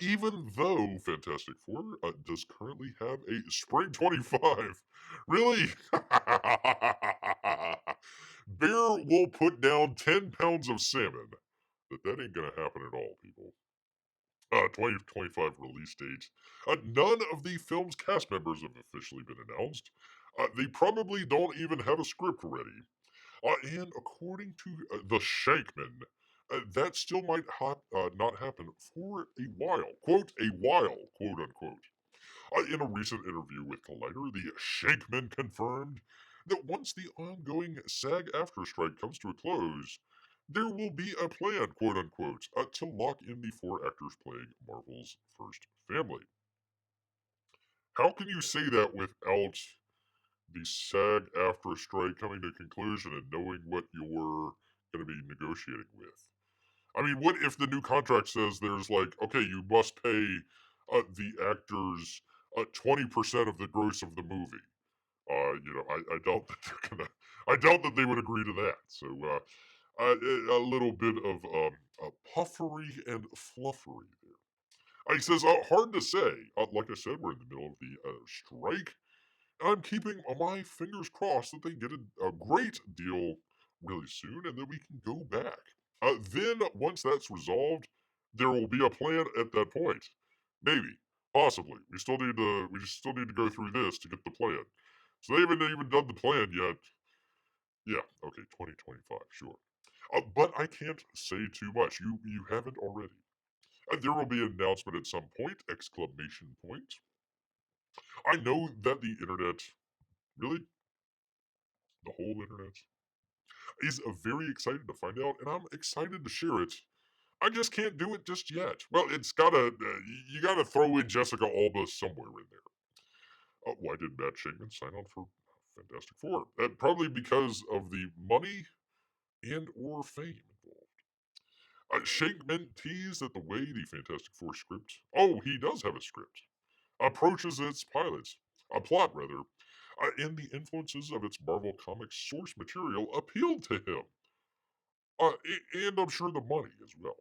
Even though Fantastic Four does currently have a Spring 25. Really? Bear will put down 10 pounds of salmon. But that ain't gonna happen at all, people. 2025 release date. None of the film's cast members have officially been announced. They probably don't even have a script ready. And according to the Shankman, that still might not happen for a while. Quote, a while, quote unquote. In a recent interview with Collider, the Shankman confirmed that once the ongoing SAG after strike comes to a close, there will be a plan, quote unquote, to lock in the four actors playing Marvel's first family. How can you say that without the SAG after strike coming to conclusion and knowing what you're going to be negotiating with? I mean, what if the new contract says there's like, okay, you must pay the actors 20% of the gross of the movie? I doubt that they're gonna. I doubt that they would agree to that. So, a little bit of puffery and fluffery there. He says, hard to say. Like I said, we're in the middle of the strike. I'm keeping my fingers crossed that they get a great deal really soon and then we can go back. Then, once that's resolved, there will be a plan at that point. Maybe, possibly. We still need to go through this to get the plan. So they haven't even done the plan yet. Yeah, okay, 2025, sure. But I can't say too much. You haven't already. There will be an announcement at some point! Exclamation point. I know that the internet, really, the whole internet, is very excited to find out, and I'm excited to share it. I just can't do it just yet. Well, it's gotta, you gotta throw in Jessica Alba somewhere in there. Why did Matt Shankman sign on for Fantastic Four? Probably because of the money and or fame involved. Shankman teased that the way the Fantastic Four script, oh, he does have a script, approaches its pilots, a plot rather, and the influences of its Marvel Comics source material appealed to him. And I'm sure the money as well.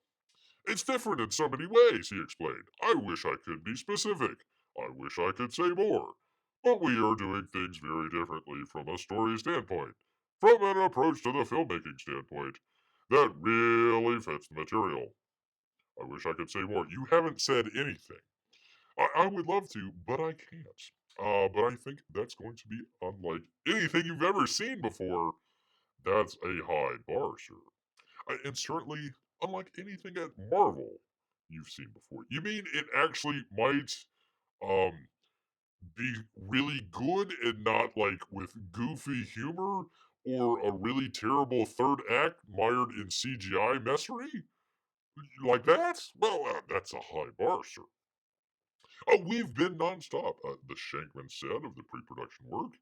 It's different in so many ways, he explained. I wish I could be specific. I wish I could say more. But we are doing things very differently from a story standpoint, from an approach to the filmmaking standpoint. That really fits the material. I wish I could say more. You haven't said anything. I would love to, but I can't. But I think that's going to be unlike anything you've ever seen before. That's a high bar, sir. And certainly unlike anything at Marvel you've seen before. You mean it actually might um be really good and not like with goofy humor or a really terrible third act mired in CGI messery? Like that? Well, that's a high bar, sir. We've been nonstop, the Shankman said of the pre production work.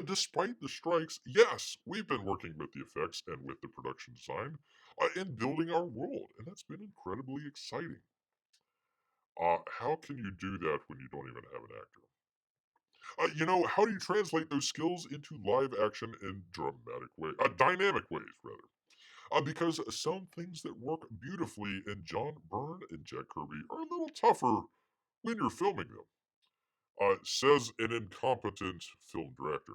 Despite the strikes, yes, we've been working with the effects and with the production design and building our world, and that's been incredibly exciting. How can you do that when you don't even have an actor? How do you translate those skills into live action in dynamic ways, rather? Because some things that work beautifully in John Byrne and Jack Kirby are a little tougher when you're filming them. Says an incompetent film director.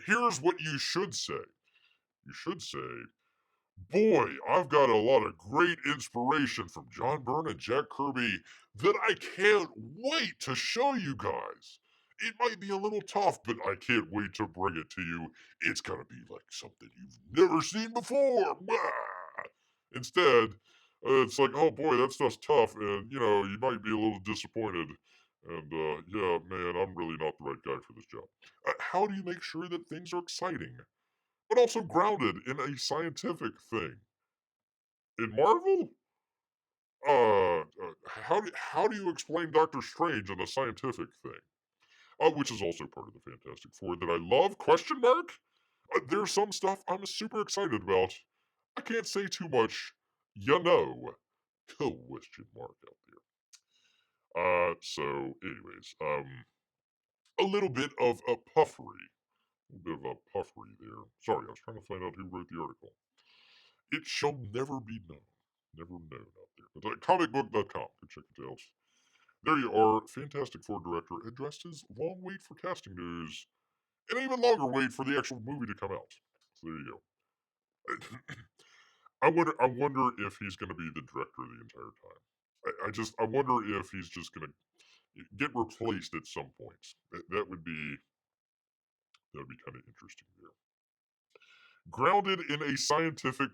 Here's what you should say. You should say, boy, I've got a lot of great inspiration from John Byrne and Jack Kirby that I can't wait to show you guys. It might be a little tough, but I can't wait to bring it to you. It's gonna be like something you've never seen before. Instead, it's like, oh boy, that stuff's tough, and you might be a little disappointed. And yeah, man, I'm really not the right guy for this job. How do you make sure that things are exciting, but also grounded in a scientific thing? In Marvel, how do you explain Doctor Strange in a scientific thing? Which is also part of the Fantastic Four that I love? Question mark. There's some stuff I'm super excited about. I can't say too much. You know. Question mark out there. So, anyways, a little bit of a puffery. A bit of a puffery there. Sorry, I was trying to find out who wrote the article. It shall never be known. Never known out there. But comicbook.com, go check it out. There you are. Fantastic Four director addressed his long wait for casting news, and even longer wait for the actual movie to come out. So there you go. I wonder if he's going to be the director the entire time. I wonder if he's just going to get replaced at some point. That would be kind of interesting there. Grounded in a scientific ...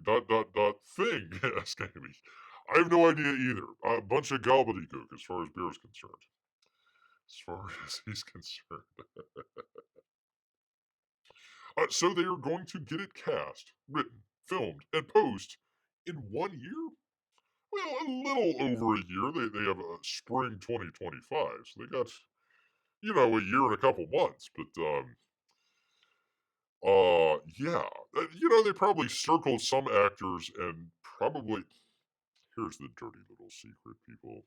thing, asked Amy. I have no idea either. A bunch of gobbledygook as far as beer is concerned. As far as he's concerned. So they are going to get it cast, written, filmed, and post in 1 year? Well, a little over a year. They have a spring 2025, so they got, a year and a couple months. But, yeah. They probably circled some actors and probably... Here's the dirty little secret, people.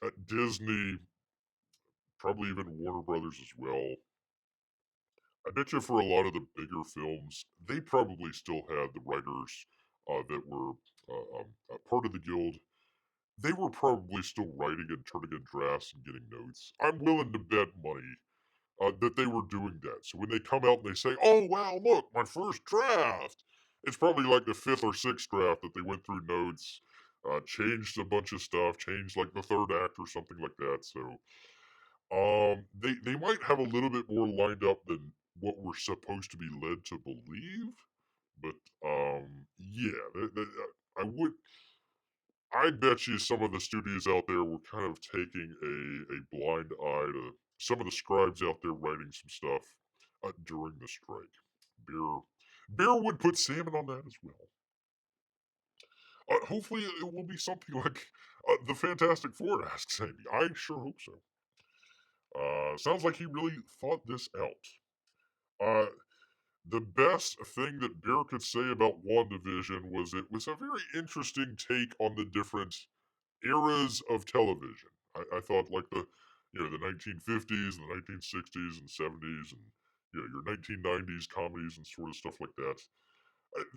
At Disney, probably even Warner Brothers as well. I bet you for a lot of the bigger films, they probably still had the writers that were part of the guild. They were probably still writing and turning in drafts and getting notes. I'm willing to bet money that they were doing that. So when they come out and they say, "Oh wow, look, my first draft," it's probably like the fifth or sixth draft that they went through notes, changed a bunch of stuff, changed like the third act or something like that. So they might have a little bit more lined up than what we're supposed to be led to believe. But yeah, I would. I bet you some of the studios out there were kind of taking a blind eye to some of the scribes out there writing some stuff during the strike. Beer would put salmon on that as well. Hopefully, it will be something like the Fantastic Four, asks Amy. I sure hope so. Sounds like he really thought this out. The best thing that Bear could say about WandaVision was it was a very interesting take on the different eras of television. I thought like the 1950s, the 1960s and 70s, and your 1990s comedies and sort of stuff like that.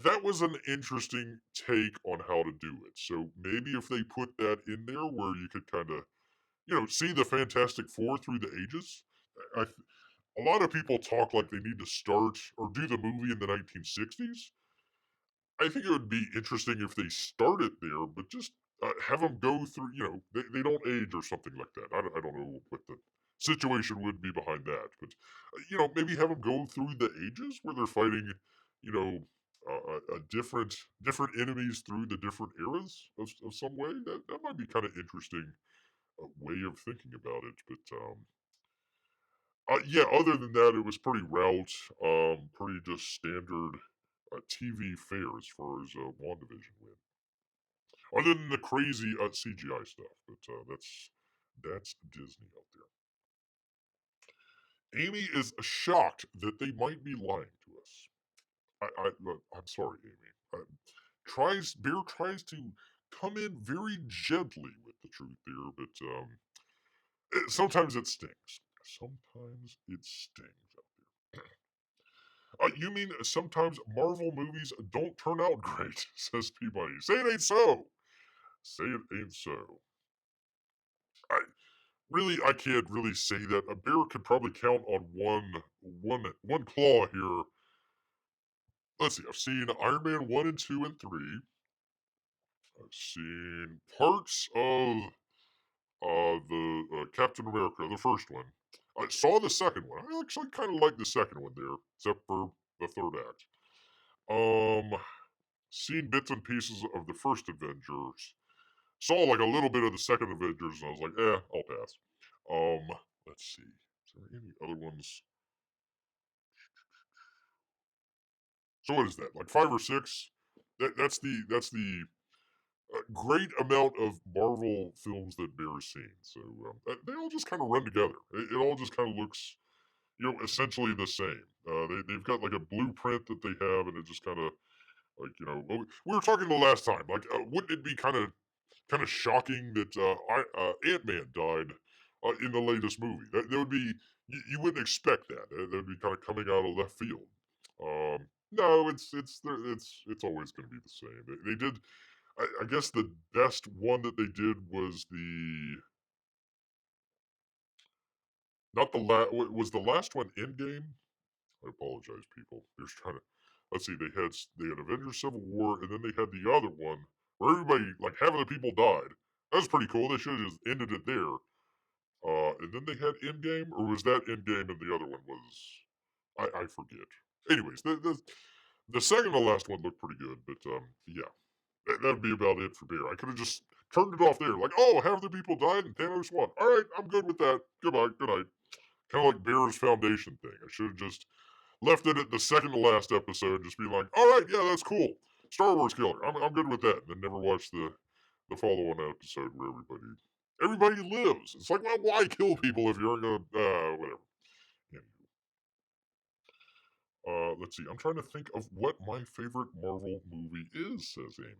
That was an interesting take on how to do it. So maybe if they put that in there where you could kind of see the Fantastic Four through the ages. I, a lot of people talk like they need to start or do the movie in the 1960s. I think it would be interesting if they started there, but just have them go through, they don't age or something like that. I don't know what the situation would be behind that, but, maybe have them go through the ages where they're fighting, you know, different enemies through the different eras of some way. That might be kind of interesting way of thinking about it, but yeah, other than that, it was pretty route, pretty just standard TV fare as far as WandaVision went. Other than the crazy CGI stuff, but that's Disney out there. Amy is shocked that they might be lying to us. I'm sorry, Amy. Bear tries to come in very gently with the truth there, but sometimes it stings. Sometimes it stings out there. You mean sometimes Marvel movies don't turn out great, says Peabody. Say it ain't so. Say it ain't so. I I can't really say that. A bear could probably count on one claw here. Let's see. I've seen Iron Man 1 and 2 and 3. I've seen parts of the Captain America, the first one. I saw the second one. I actually kind of like the second one there, except for the third act. Seen bits and pieces of the first Avengers. Saw like a little bit of the second Avengers, and I was like, I'll pass. Let's see. Is there any other ones? So what is that? Like five or six? That's the great amount of Marvel films that Bear has seen. So they all just kind of run together. It all just kind of looks, essentially the same. They've got like a blueprint that they have, and it just kind of like we were talking the last time. Like, wouldn't it be kind of shocking that Ant-Man died in the latest movie? That would be you wouldn't expect that. That would be kind of coming out of left field. No, it's always going to be the same. They did I guess the best one that they did was not the last. Was the last one Endgame? I apologize, people. They're just trying to. Let's see. They had Avengers Civil War, and then they had the other one where everybody, like half of the people died. That was pretty cool. They should have just ended it there. And then they had Endgame, or was that Endgame and the other one was I forget. Anyways, the second to last one looked pretty good, but yeah, that'd be about it for Bear. I could have just turned it off there, like, oh, half the people died and Thanos won. All right, I'm good with that. Goodbye, good night. Kind of like Bear's Foundation thing. I should have just left it at the second to last episode, just be like, all right, yeah, that's cool. Star Wars killer. I'm good with that. And then never watch the follow-on episode where everybody lives. It's like, well, why kill people if you're gonna whatever. Let's see. I'm trying to think of what my favorite Marvel movie is, says Amy.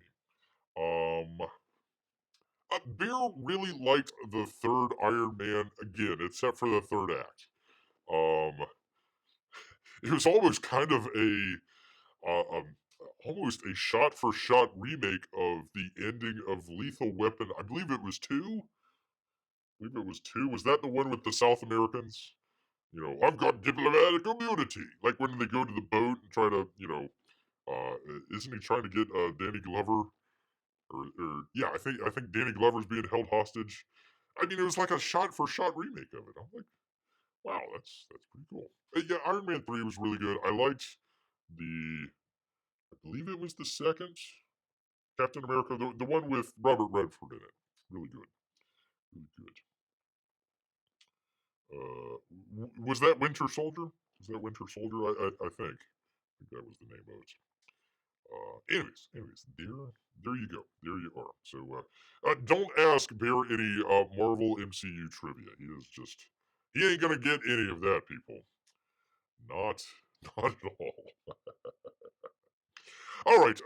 Bear really liked the third Iron Man again, except for the third act. Um, it was almost kind of almost a shot-for-shot remake of the ending of Lethal Weapon. I believe it was two. Was that the one with the South Americans? I've got diplomatic immunity. Like when they go to the boat and try to, isn't he trying to get Danny Glover? Or yeah, I think Danny Glover's being held hostage. I mean, it was like a shot-for-shot remake of it. I'm like, wow, that's pretty cool. Yeah, Iron Man 3 was really good. I liked I believe it was the second Captain America, the one with Robert Redford in it. Really good, really good. Was that Winter Soldier? Was that Winter Soldier? I think that was the name of it. Anyways, there you go. There you are. So, don't ask Bear any Marvel MCU trivia. He ain't gonna get any of that, people. Not, not at all. All right,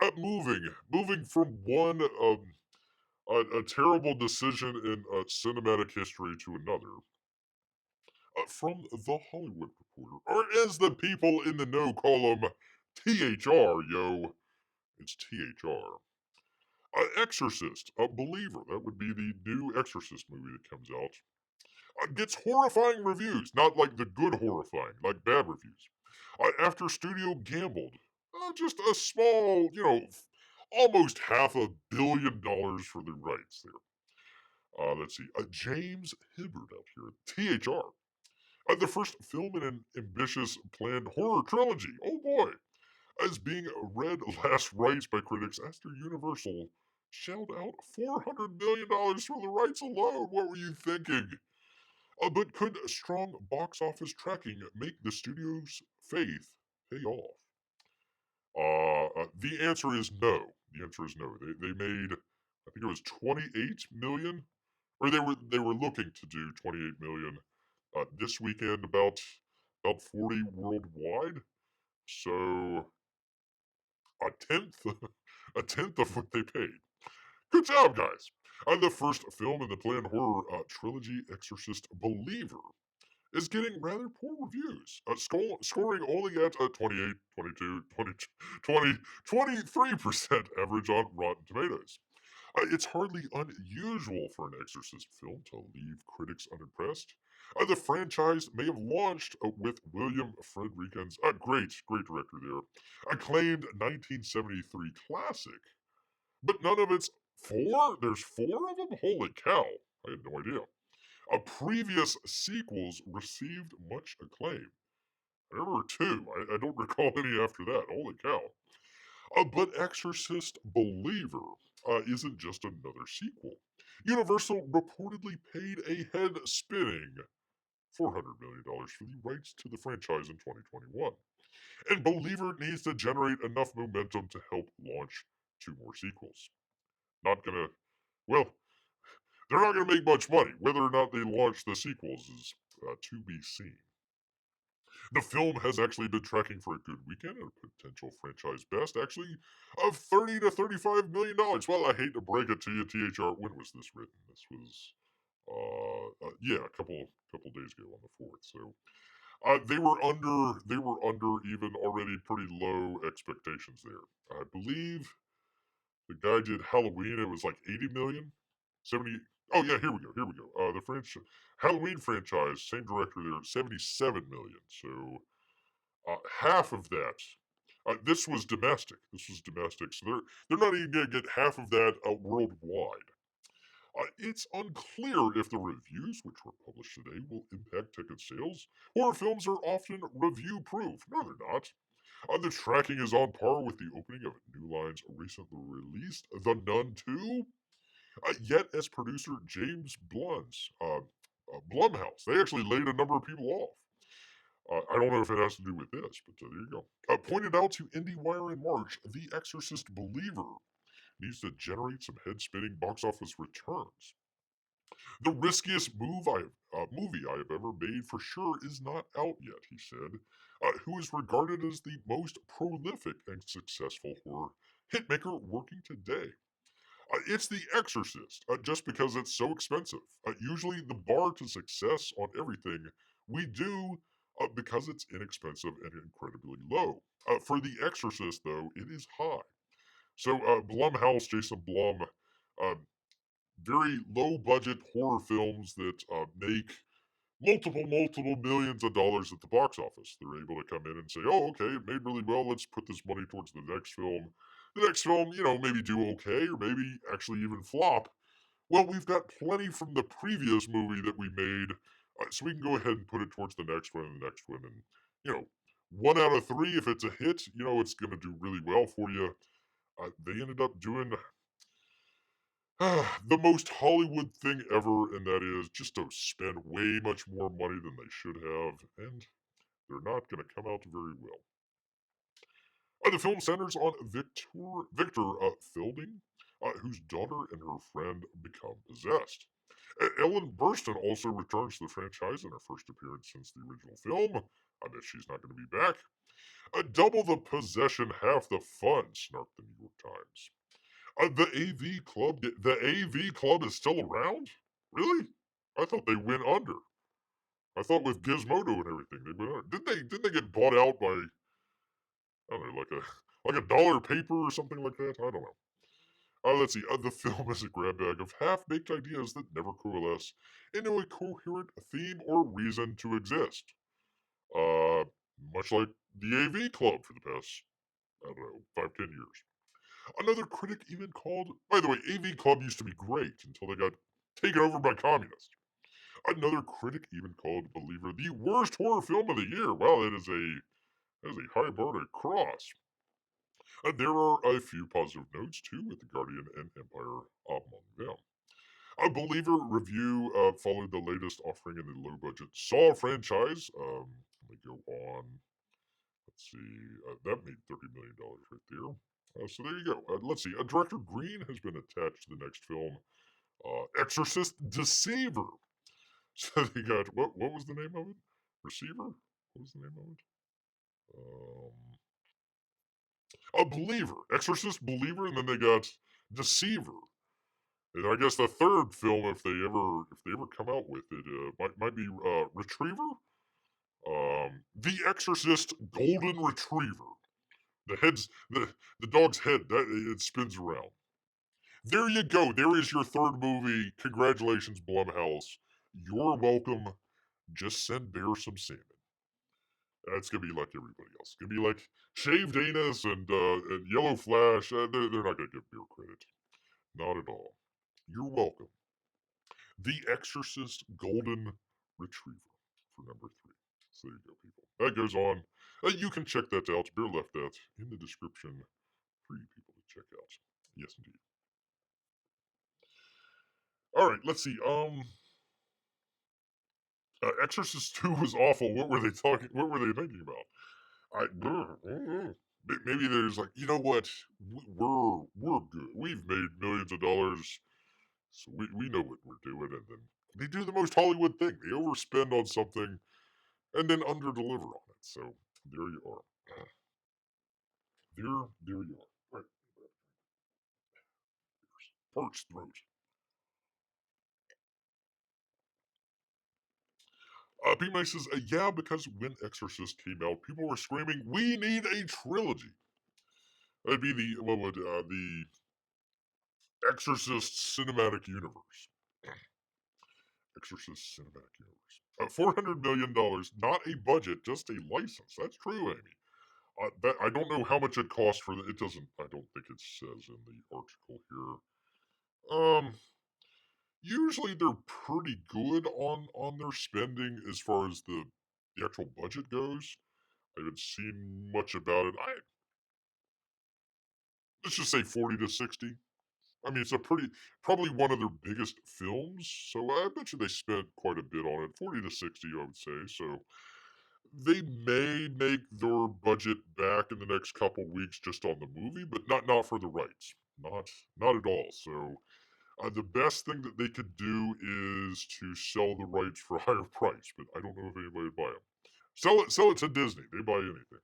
moving from one a terrible decision in cinematic history to another. From the Hollywood Reporter, or as the people in the know call him, THR, yo. It's THR. Exorcist, a believer. That would be the new Exorcist movie that comes out. Gets horrifying reviews, not like the good horrifying, like bad reviews. After studio gambled, just a small, almost $500 million for the rights there. Let's see. James Hibbert out here, THR. The first film in an ambitious planned horror trilogy. Oh boy. As being read last rights by critics after Universal shelled out $400 million for the rights alone. What were you thinking? But could strong box office tracking make the studio's faith pay off? The answer is no. The answer is no. They made, I think it was 28 million, or they were looking to do 28 million this weekend, about 40 worldwide. So a tenth, a tenth of what they paid. Good job, guys. The first film in the planned horror trilogy, Exorcist Believer, is getting rather poor reviews, scoring only at 28, 22, 20, 23% average on Rotten Tomatoes. It's hardly unusual for an Exorcist film to leave critics unimpressed. The franchise may have launched with William Friedkin's, a great director there, acclaimed 1973 classic, but none of its four? There's four of them? Holy cow. I had no idea. Previous sequels received much acclaim. There were two. I don't recall any after that. Holy cow. But Exorcist Believer isn't just another sequel. Universal reportedly paid a head spinning $400 million for the rights to the franchise in 2021. And Believer needs to generate enough momentum to help launch two more sequels. Not gonna, well, they're not gonna make much money. Whether or not they launch the sequels is to be seen. The film has actually been tracking for a good weekend at a potential franchise best, actually, of $30 to $35 million. Well, I hate to break it to you, THR. When was this written? This was, yeah, a couple days ago on the 4th. So they were under even already pretty low expectations there. I believe The guy did Halloween. It was like 80 million, 70. Oh yeah, here we go. Here we go. The Halloween franchise, same director there, 77 million. So half of that. This was domestic. This was domestic. So they're not even gonna get half of that worldwide. It's unclear if the reviews, which were published today, will impact ticket sales. Horror films are often review-proof. No, they're not. The tracking is on par with the opening of New Line's recently released The Nun 2. Yet, as producer James Blumhouse, they actually laid a number of people off. I don't know if it has to do with this, but there you go. Pointed out to IndieWire in March, The Exorcist Believer needs to generate some head-spinning box office returns. The riskiest movie I have ever made for sure is not out yet, he said, who is regarded as the most prolific and successful horror hitmaker working today. It's The Exorcist, just because it's so expensive. Usually the bar to success on everything we do because it's inexpensive and incredibly low. For The Exorcist, though, it is high. So Blumhouse, Jason Blum, uh, very low budget horror films that make multiple millions of dollars at the box office. They're able to come in and say, oh, okay, it made really well. Let's put this money towards the next film. The next film, maybe do okay or maybe actually even flop. Well, we've got plenty from the previous movie that we made, so we can go ahead and put it towards the next one and the next one. And, 1 out of 3, if it's a hit, it's going to do really well for you. They ended up doing the most Hollywood thing ever, and that is just to spend way much more money than they should have, and they're not going to come out very well. The film centers on Victor Fielding, whose daughter and her friend become possessed. Ellen Burstyn also returns to the franchise in her first appearance since the original film. I bet she's not going to be back. Double the possession, half the fun, snarked the New York Times. The AV Club is still around? Really? I thought they went under. I thought with Gizmodo and everything they went under. Didn't they get bought out by, I don't know, like a dollar paper or something like that? I don't know. Let's see. The film is a grab bag of half-baked ideas that never coalesce into a coherent theme or reason to exist. Uh, Much like the AV Club for the past, I don't know, 5-10 years. Another critic even called, by the way, AV Club used to be great until they got taken over by communists. Another critic even called Believer the worst horror film of the year. Well, that is a high bar to cross. There are a few positive notes too, with The Guardian and Empire among them. A Believer review followed the latest offering in the low-budget Saw franchise. Let me go on. Let's see. That made $30 million right there. So there you go. Let's see. Director Green has been attached to the next film, Exorcist Deceiver. So they got what was the name of it? Receiver? What was the name of it? A Believer, Exorcist Believer, and then they got Deceiver. And I guess the third film, if they ever come out with it, might be Retriever. The Exorcist Golden Retriever. The dog's head that it spins around. There you go. There is your third movie. Congratulations, Blumhouse. You're welcome. Just send Bear some salmon. It's gonna be like everybody else. It's gonna be like Shaved Anus and Yellow Flash. They're not gonna get Bear credit. Not at all. You're welcome. The Exorcist Golden Retriever for number 3. So there you go, people. That goes on. You can check that out. Bear left that in the description for you people to check out. Yes, indeed. All right, let's see. Exorcist 2 was awful. What were they talking? What were they thinking about? Maybe there's like, you know what? We're good. We've made millions of dollars, so we know what we're doing. And then they do the most Hollywood thing. They overspend on something and then underdeliver on it. So there you are. There you are. Right. Parched throat. B-Mike says, yeah, because when Exorcist came out, people were screaming, we need a trilogy. That'd be the Exorcist Cinematic Universe. Exorcist Cinematic Universe. $400 million, not a budget, just a license. That's true, Amy. I don't know how much it cost for it doesn't. I don't think it says in the article here. Usually they're pretty good on their spending as far as the actual budget goes. I haven't seen much about it. Let's just say 40 to 60. I mean, it's probably one of their biggest films, so I bet you they spent quite a bit on it. 40 to 60, I would say. So they may make their budget back in the next couple weeks just on the movie, but not for the rights. Not at all. So the best thing that they could do is to sell the rights for a higher price, but I don't know if anybody would buy them. Sell it to Disney. They buy anything.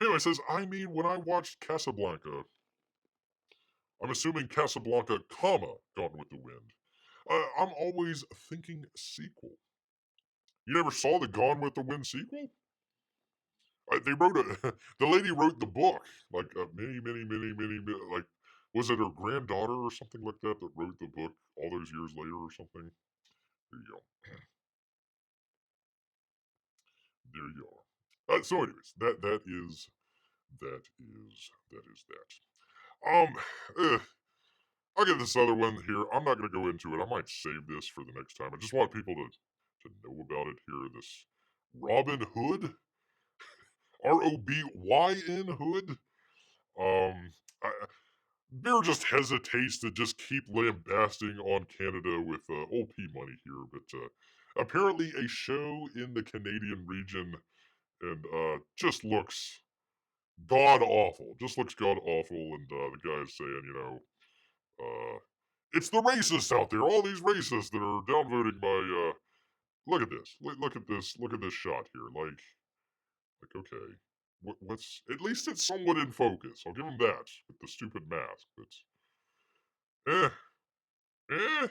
Anyway, it says, I mean, when I watched Casablanca, I'm assuming Casablanca, comma, Gone with the Wind. I'm always thinking sequel. You never saw the Gone with the Wind sequel? They wrote the lady wrote the book, like many, like, was it her granddaughter or something like that wrote the book all those years later or something? There you go. There you are. So, anyways, that. I'll get this other one here. I'm not going to go into it. I might save this for the next time. I just want people to know about it here. This Robyn Hood, Robyn Hood. I, Bear just hesitates to just keep lambasting on Canada with OP money here, but apparently a show in the Canadian region and just looks god awful. Just looks god awful, and the guy's saying, uh, it's the racists out there, all these racists that are downvoting my. Look at this. Look at this. Look at this shot here. Like okay, what's at least it's somewhat in focus. I'll give him that with the stupid mask, but eh, eh.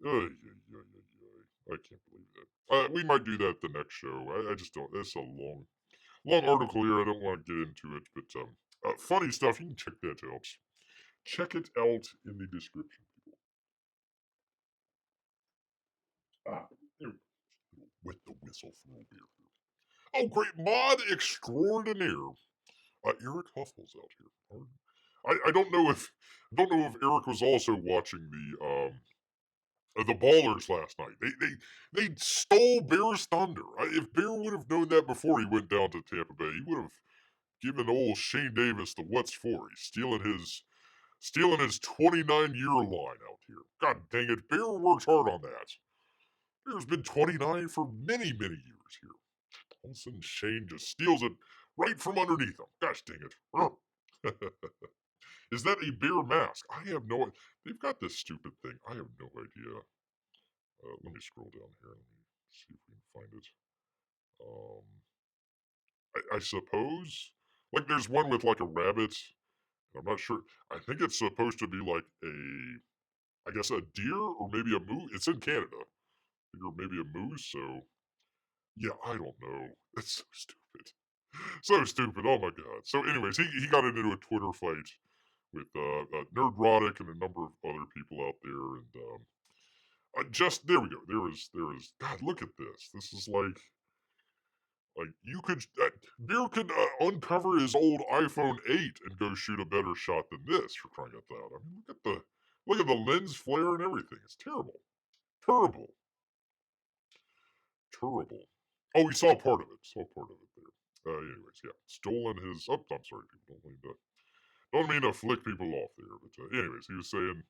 I can't believe that. We might do that the next show. I just don't. It's a long article here. I don't want to get into it, but funny stuff. You can check that out. Check it out in the description. Ah, there with the whistle for a beer. Oh, great mod extraordinaire. Eric Huffle's out here. I don't know if Eric was also watching the Ballers last night. They stole Bear's thunder. If Bear would have known that before he went down to Tampa Bay, he would have given old Shane Davis the what's for. He's stealing his 29-year line out here. God dang it, Bear works hard on that. Bear's been 29 for many years here. All of a sudden, Shane just steals it right from underneath him. Gosh dang it. Is that a bear mask? I have no idea. They've got this stupid thing. I have no idea. Let me scroll down here. Let me see if we can find it. I suppose. Like, there's one with, like, a rabbit. I'm not sure. I think it's supposed to be, like, I guess a deer or maybe a moose. It's in Canada. Or maybe a moose, so. Yeah, I don't know. It's so stupid. So stupid. Oh my god. So, anyways, he got into a Twitter fight with Nerdrotic and a number of other people out there, and just there we go. There is. God, look at this. This is like you could Beer could uncover his old iPhone 8 and go shoot a better shot than this for crying out loud. I mean, look at the lens flare and everything. It's terrible, terrible, terrible. Oh, we saw part of it. Saw part of it there. Anyways, yeah, stolen his. Oh, I'm sorry, people. Don't mean to flick people off there, but anyways, he was saying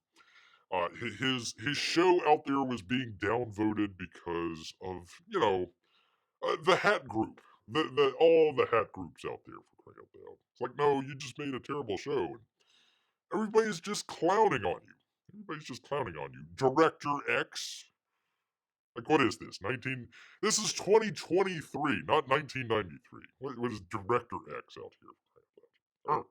his show out there was being downvoted because of the hat group, the all the hat groups out there for crying out loud. It's like, no, you just made a terrible show, and everybody's just clowning on you. Everybody's just clowning on you. Director X. Like, what is this? This is 2023, not 1993. What is Director X out here?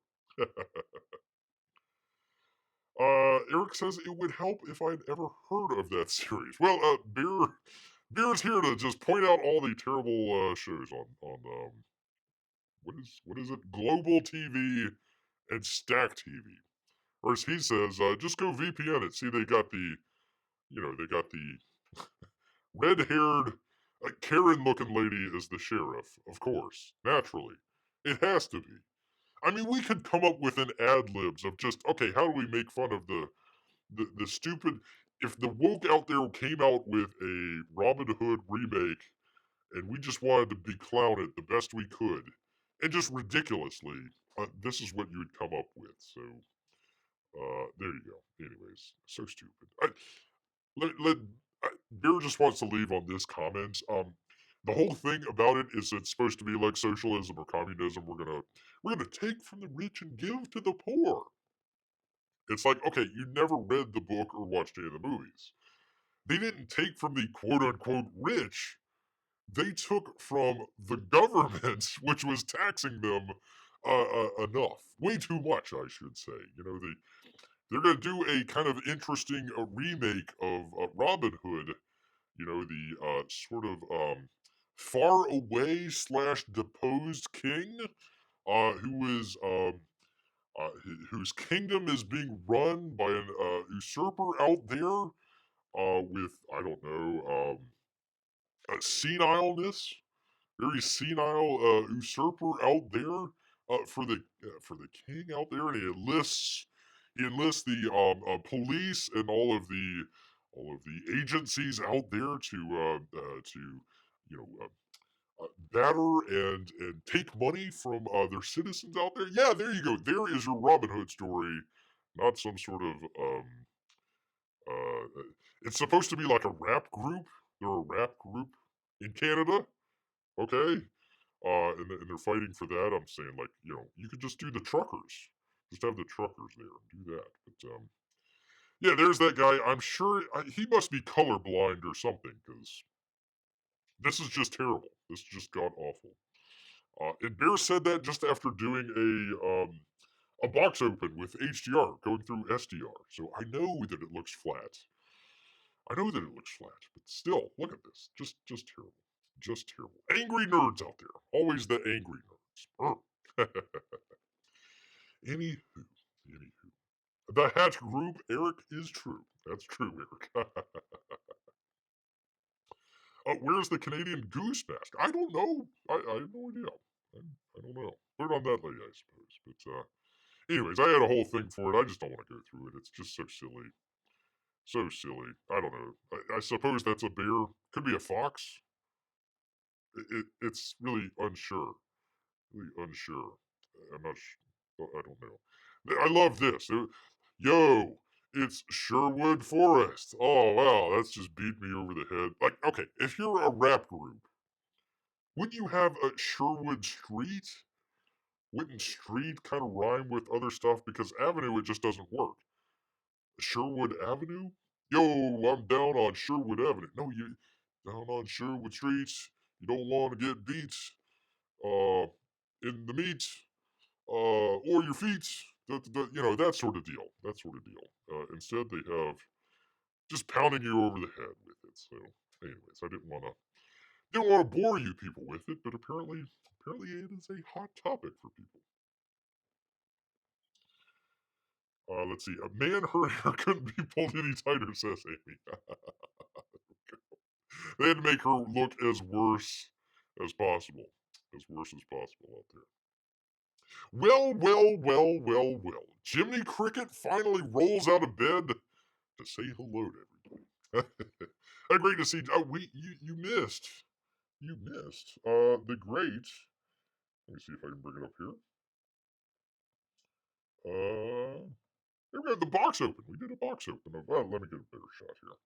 Eric says it would help if I'd ever heard of that series. Well, Beer's here to just point out all the terrible shows on what is it? Global TV and Stack TV. Or as he says, just go VPN it. See, they got the, they got the red-haired, Karen-looking lady as the sheriff. Of course, naturally, it has to be. I mean, we could come up with an ad-libs of just, okay, how do we make fun of the stupid. If the woke out there came out with a Robin Hood remake and we just wanted to be clown it the best we could, and just ridiculously, this is what you would come up with. So, there you go. Anyways, so stupid. Let Bear just wants to leave on this comment. The whole thing about it is it's supposed to be like socialism or communism. We're gonna take from the rich and give to the poor. It's like, okay, you never read the book or watched any of the movies. They didn't take from the quote unquote rich. They took from the government, which was taxing them enough, way too much, I should say. They're going to do a kind of interesting remake of Robin Hood. The sort of far away slash deposed king, who is whose kingdom is being run by an usurper out there with I don't know senileness, very senile usurper out there for the king out there, and he enlists the police and all of the agencies out there to batter and take money from their citizens out there. Yeah, there you go. There is your Robin Hood story, not some sort of uh, it's supposed to be like a rap group. They're a rap group in Canada, okay? And they're fighting for that. I'm saying, like, you could just do the truckers. Just have the truckers there. Do that. But, yeah, there's that guy. I'm sure he must be colorblind or something, because this is just terrible. This just got awful. And Bear said that just after doing a box open with HDR, going through SDR. So I know that it looks flat. I know that it looks flat, but still, look at this. Just terrible. Just terrible. Angry nerds out there. Always the angry nerds. Anywho, anywho. The Hatch group, Eric, is true. That's true, Eric. Where's the Canadian goose mask? I don't know. I have no idea. I don't know. Put it on that lady, I suppose. But, anyways, I had a whole thing for it. I just don't want to go through it. It's just so silly. So silly. I don't know. I suppose that's a bear. Could be a fox. It's really unsure. Really unsure. I'm not. I don't know. I love this. Yo, it's Sherwood Forest. Oh wow, that's just beat me over the head. Like, okay, if you're a rap group, wouldn't you have a Sherwood Street? Wouldn't street kind of rhyme with other stuff? Because avenue, it just doesn't work. Sherwood Avenue? Yo, I'm down on Sherwood Avenue. No, you down on Sherwood Streets. You don't want to get beat uh, in the meat or your feet. That sort of deal. That sort of deal. Instead, they have just pounding you over the head with it. So, anyways, I didn't want to bore you people with it, but apparently it is a hot topic for people. Let's see. A man, her hair couldn't be pulled any tighter, says Amy. They had to make her look as worse as possible. As worse as possible out there. Well, well, well, well, well. Jiminy Cricket finally rolls out of bed to say hello to everybody. Great to see. Oh, you missed. You missed. The great. Let me see if I can bring it up here. Here we have the box open. We did a box open of. Well, let me get a better shot here.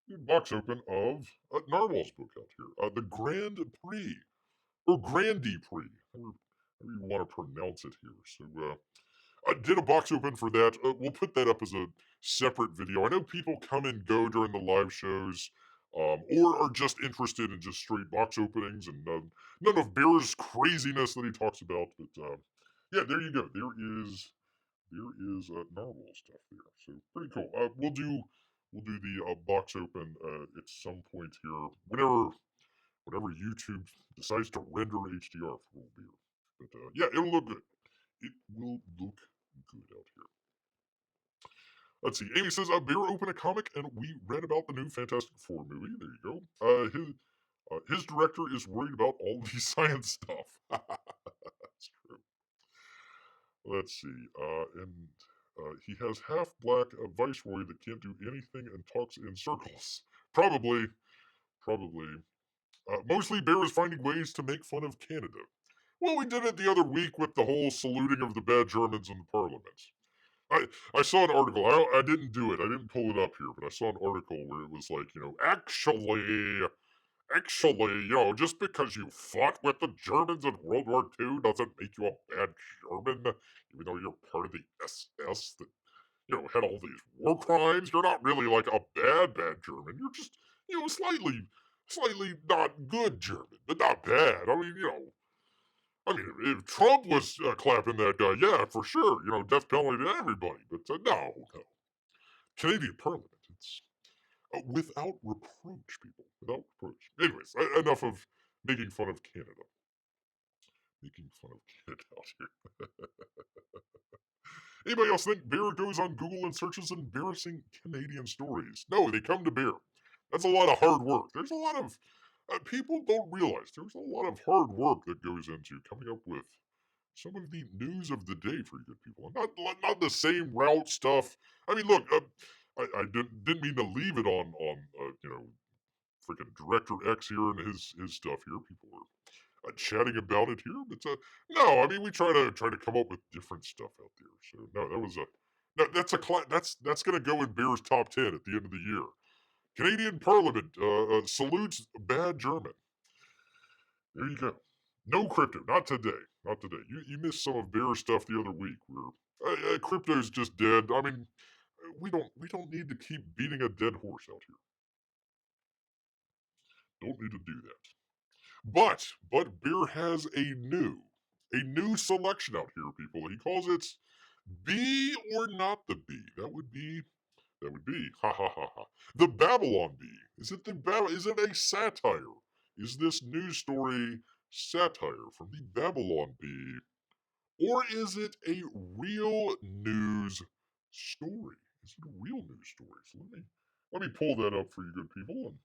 We did a box open of Narwhal's book out here. The Grand Prix or Grande Prix. However you want to pronounce it here. So, I did a box open for that. We'll put that up as a separate video. I know people come and go during the live shows, or are just interested in just straight box openings and none of Bear's craziness that he talks about. But yeah, there you go. There is Narwhal stuff there. So pretty cool. We'll do the box open at some point here, whenever YouTube decides to render HDR for Bear. But yeah, it'll look good. It will look good out here. Let's see. Amy says, Bear opened a comic and we read about the new Fantastic Four movie. There you go. His director is worried about all the science stuff. That's true. Let's see. He has half black viceroy that can't do anything and talks in circles. Probably. Mostly Bear is finding ways to make fun of Canada. Well, we did it the other week with the whole saluting of the bad Germans in the parliament. I saw an article. I didn't do it. I didn't pull it up here, but I saw an article where it was like, actually, just because you fought with the Germans in World War II doesn't make you a bad German, even though you're part of the SS that, had all these war crimes. You're not really like a bad German. You're just, slightly not good German, but not bad. If Trump was clapping that guy, yeah, for sure, death penalty to everybody. But no. Canadian Parliament, it's without reproach, people. Without reproach. Anyways, enough of making fun of Canada. Making fun of Canada out here. Anybody else think Bear goes on Google and searches embarrassing Canadian stories? No, they come to Bear. That's a lot of hard work. There's a lot of people don't realize there's a lot of hard work that goes into coming up with some of the news of the day for you good people. Not the same route stuff. Look, I didn't mean to leave it on freaking Director X here and his stuff here. People are chatting about it here, but no, we try to come up with different stuff out there. So no, that was that's gonna go in Bear's top 10 at the end of the year. Canadian Parliament salutes bad German. There you go. No crypto, not today. Not today. You missed some of Bear's stuff the other week where crypto's just dead. We don't need to keep beating a dead horse out here. Don't need to do that. But Bear has a new selection out here, people. He calls it Bee or Not the Bee. That would be ha ha ha ha. The Babylon Bee. Is it a satire? Is this news story satire from the Babylon Bee? Or is it a real news story? Is it a real news story? So let me pull that up for you good people, and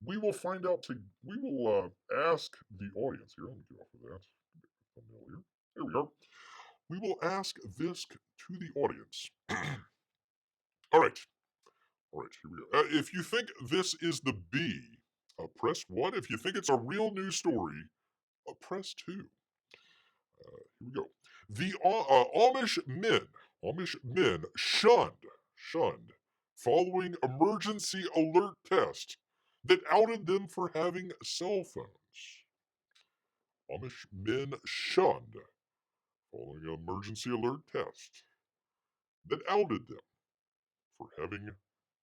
we will find out. We will ask the audience here. Let me get off of that thumbnail here. There we are. We will ask this to the audience. All right, here we go. If you think this is the B, press 1. If you think it's a real news story, press 2. Here we go. The Amish men shunned following emergency alert test that outed them for having cell phones. Amish men shunned following an emergency alert test that outed them for having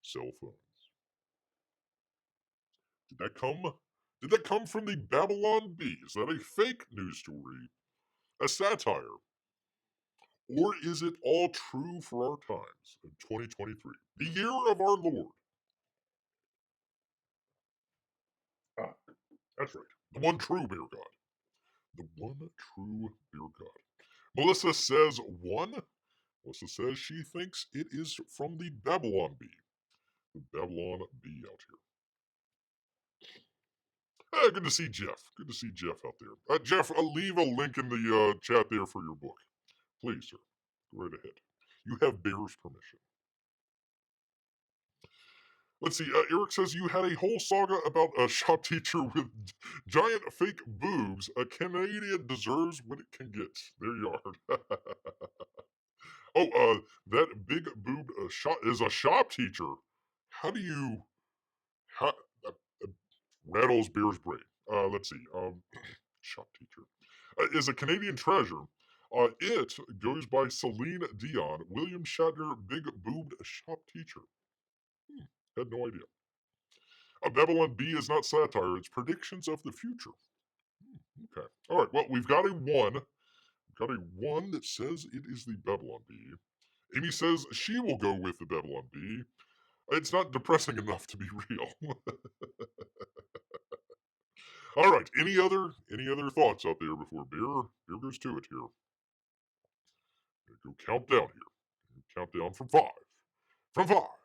cell phones. Did that come from the Babylon Bee? Is that a fake news story? A satire? Or is it all true for our times in 2023? The year of our Lord. Ah, that's right. The one true beer god. The one true beer god. Melissa says 1. Melissa says she thinks it is from the Babylon Bee. The Babylon Bee out here. Good to see Jeff. Good to see Jeff out there. Jeff, leave a link in the chat there for your book. Please, sir. Go right ahead. You have Bear's permission. Let's see. Eric says you had a whole saga about a shop teacher with giant fake boobs. A Canadian deserves what it can get. There you are. That big boobed shop is a shop teacher. How do you? How, uh, rattles Bear's brain. Let's see. Shop teacher is a Canadian treasure. It goes by Celine Dion, William Shatner, big boobed shop teacher. Had no idea. A Babylon Bee is not satire, it's predictions of the future. Okay. All right, well, we've got a 1. We've got a 1 that says it is the Babylon Bee. Amy says she will go with the Babylon Bee. It's not depressing enough to be real. All right. Any other thoughts out there before Bear goes to it here? Go count down here. Count down from five. From five.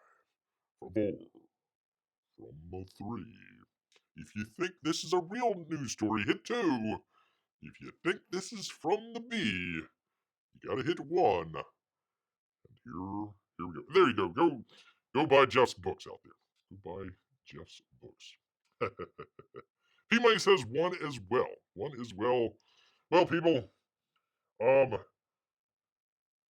From four. From three. If you think this is a real news story, hit two. If you think this is from the bee, you gotta hit one. And here we go. There you go. Go buy Jeff's books out there. Go buy Jeff's books. P-Money says one as well. One as well. Well, people,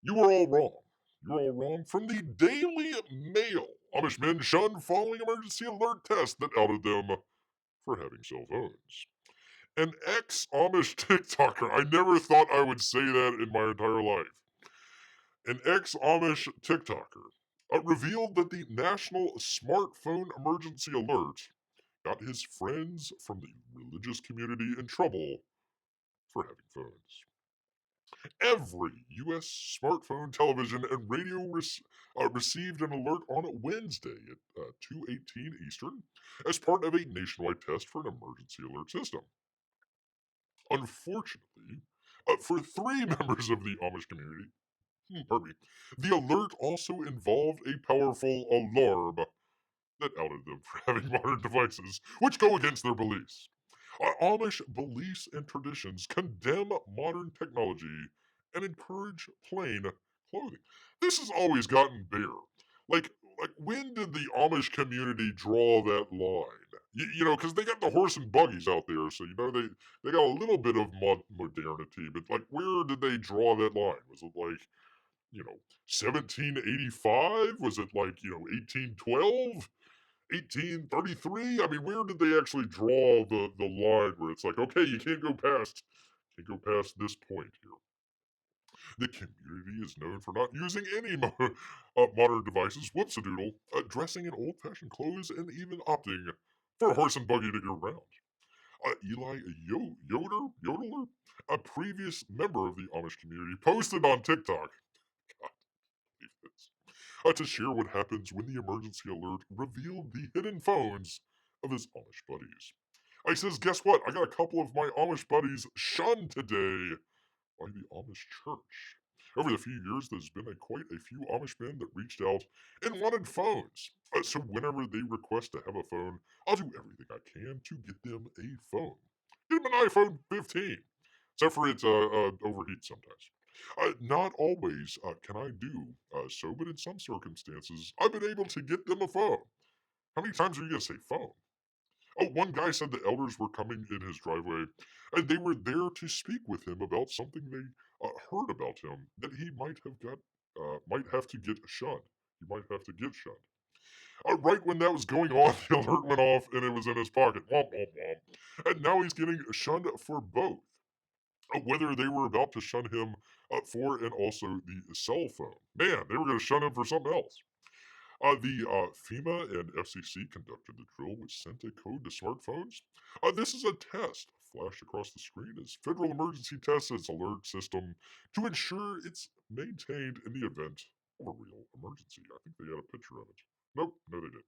you were all wrong. You're all wrong. From the Daily Mail, Amish men shunned following emergency alert test that outed them for having cell phones. An ex-Amish TikToker, I never thought I would say that in my entire life. An ex-Amish TikToker revealed that the National Smartphone Emergency Alert got his friends from the religious community in trouble for having phones. Every U.S. smartphone, television, and radio received an alert on Wednesday at 2:18 Eastern as part of a nationwide test for an emergency alert system. Unfortunately, for three members of the Amish community, the alert also involved a powerful alarm that outed them for having modern devices, which go against their beliefs. Amish beliefs and traditions condemn modern technology and encourage plain clothing. This has always gotten bare. Like, when did the Amish community draw that line? Because they got the horse and buggies out there, so they got a little bit of modernity, but like, where did they draw that line? Was it like 1785? Was it like 1812? 1833? I mean, where did they actually draw the line where it's like, okay, you can't go past this point here? The community is known for not using any modern devices, whoops-a-doodle, dressing in old-fashioned clothes, and even opting for a horse and buggy to get around. Eli Yodeler, a previous member of the Amish community, posted on TikTok to share what happens when the emergency alert revealed the hidden phones of his Amish buddies. He says, guess what? I got a couple of my Amish buddies shunned today by the Amish church. Over the few years, there's been quite a few Amish men that reached out and wanted phones. So whenever they request to have a phone, I'll do everything I can to get them a phone. Get them an iPhone 15. Except for it overheats sometimes. Not always can I do so, but in some circumstances, I've been able to get them a phone. How many times are you going to say phone? Oh, one guy said the elders were coming in his driveway, and they were there to speak with him about something they heard about him that he might have to get shunned. He might have to get shunned. Right when that was going on, the alert went off, and it was in his pocket. Womp, womp, womp. And now he's getting shunned for both. Whether they were about to shun him for and also the cell phone. Man, they were going to shun him for something else. The FEMA and FCC conducted the drill, which sent a code to smartphones. This is a test flashed across the screen as Federal Emergency tests its alert system to ensure it's maintained in the event of a real emergency. I think they had a picture of it. Nope, no, they didn't.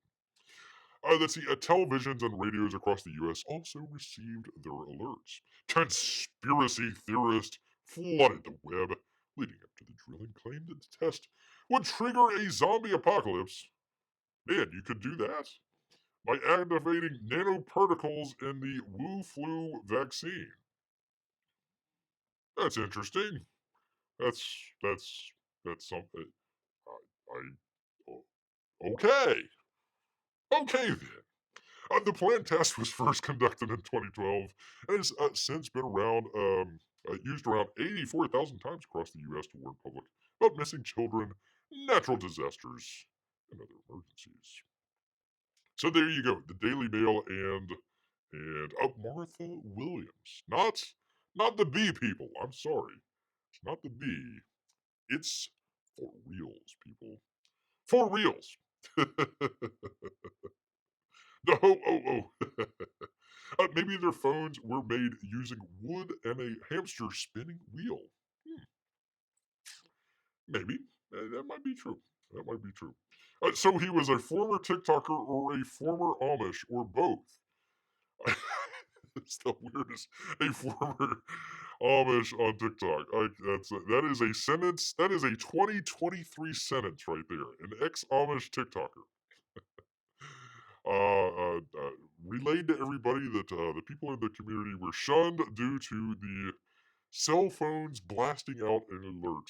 Let's see, televisions and radios across the U.S. also received their alerts. Conspiracy theorists flooded the web leading up to the drilling, claimed that the test would trigger a zombie apocalypse. Man, you could do that by activating nanoparticles in the Wu flu vaccine. That's interesting. That's something. Okay. Okay then. The planned test was first conducted in 2012 and has since been used around 84,000 times across the U.S. to warn public about missing children, natural disasters, and other emergencies. So there you go, the Daily Mail and Martha Williams, not the bee people. I'm sorry, it's not the bee. It's for reals, people. For reals. No, maybe their phones were made using wood and a hamster spinning wheel. Maybe. That might be true. That might be true. So he was a former TikToker or a former Amish or both. It's the weirdest. A former Amish on TikTok. That is a sentence. That is a 2023 sentence right there. An ex-Amish TikToker relayed to everybody that the people in the community were shunned due to the cell phones blasting out an alert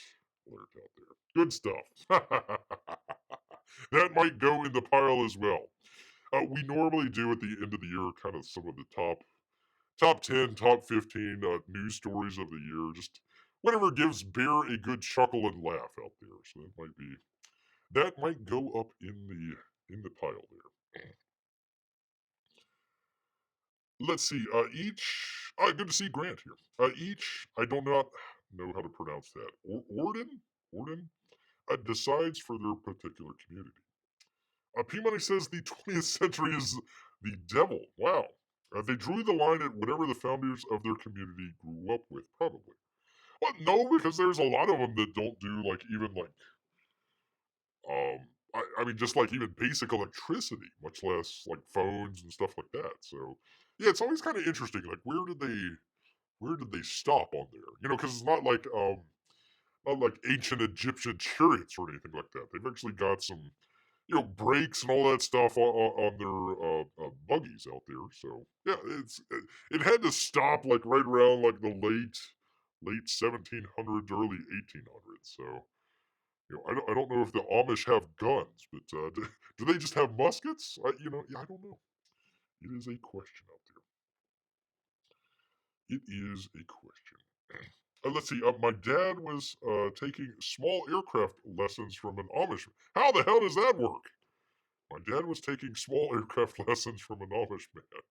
out there. Good stuff. That might go in the pile as well. We normally do at the end of the year kind of some of the top 10, top 15 news stories of the year. Just whatever gives Bear a good chuckle and laugh out there. So that might go up in the pile there. Let's see. Good to see Grant here. Each I do not know how to pronounce that. Orden decides for their particular community. P-Money says the 20th century is the devil. Wow. They drew the line at whatever the founders of their community grew up with, probably. Well, no, because there's a lot of them that don't do I mean, just like even basic electricity, much less like phones and stuff like that. So, yeah, it's always kind of interesting. Like, where did they stop on there? You know, because it's not like ancient Egyptian chariots or anything like that. They've actually got some, brakes and all that stuff on their buggies out there. So yeah, it had to stop like right around like the late 1700s, early 1800s. So I don't know if the Amish have guns, but do they just have muskets? Yeah, I don't know. It is a question out there. It is a question. Let's see. My dad was taking small aircraft lessons from an Amish. How the hell does that work? My dad was taking small aircraft lessons from an Amish man.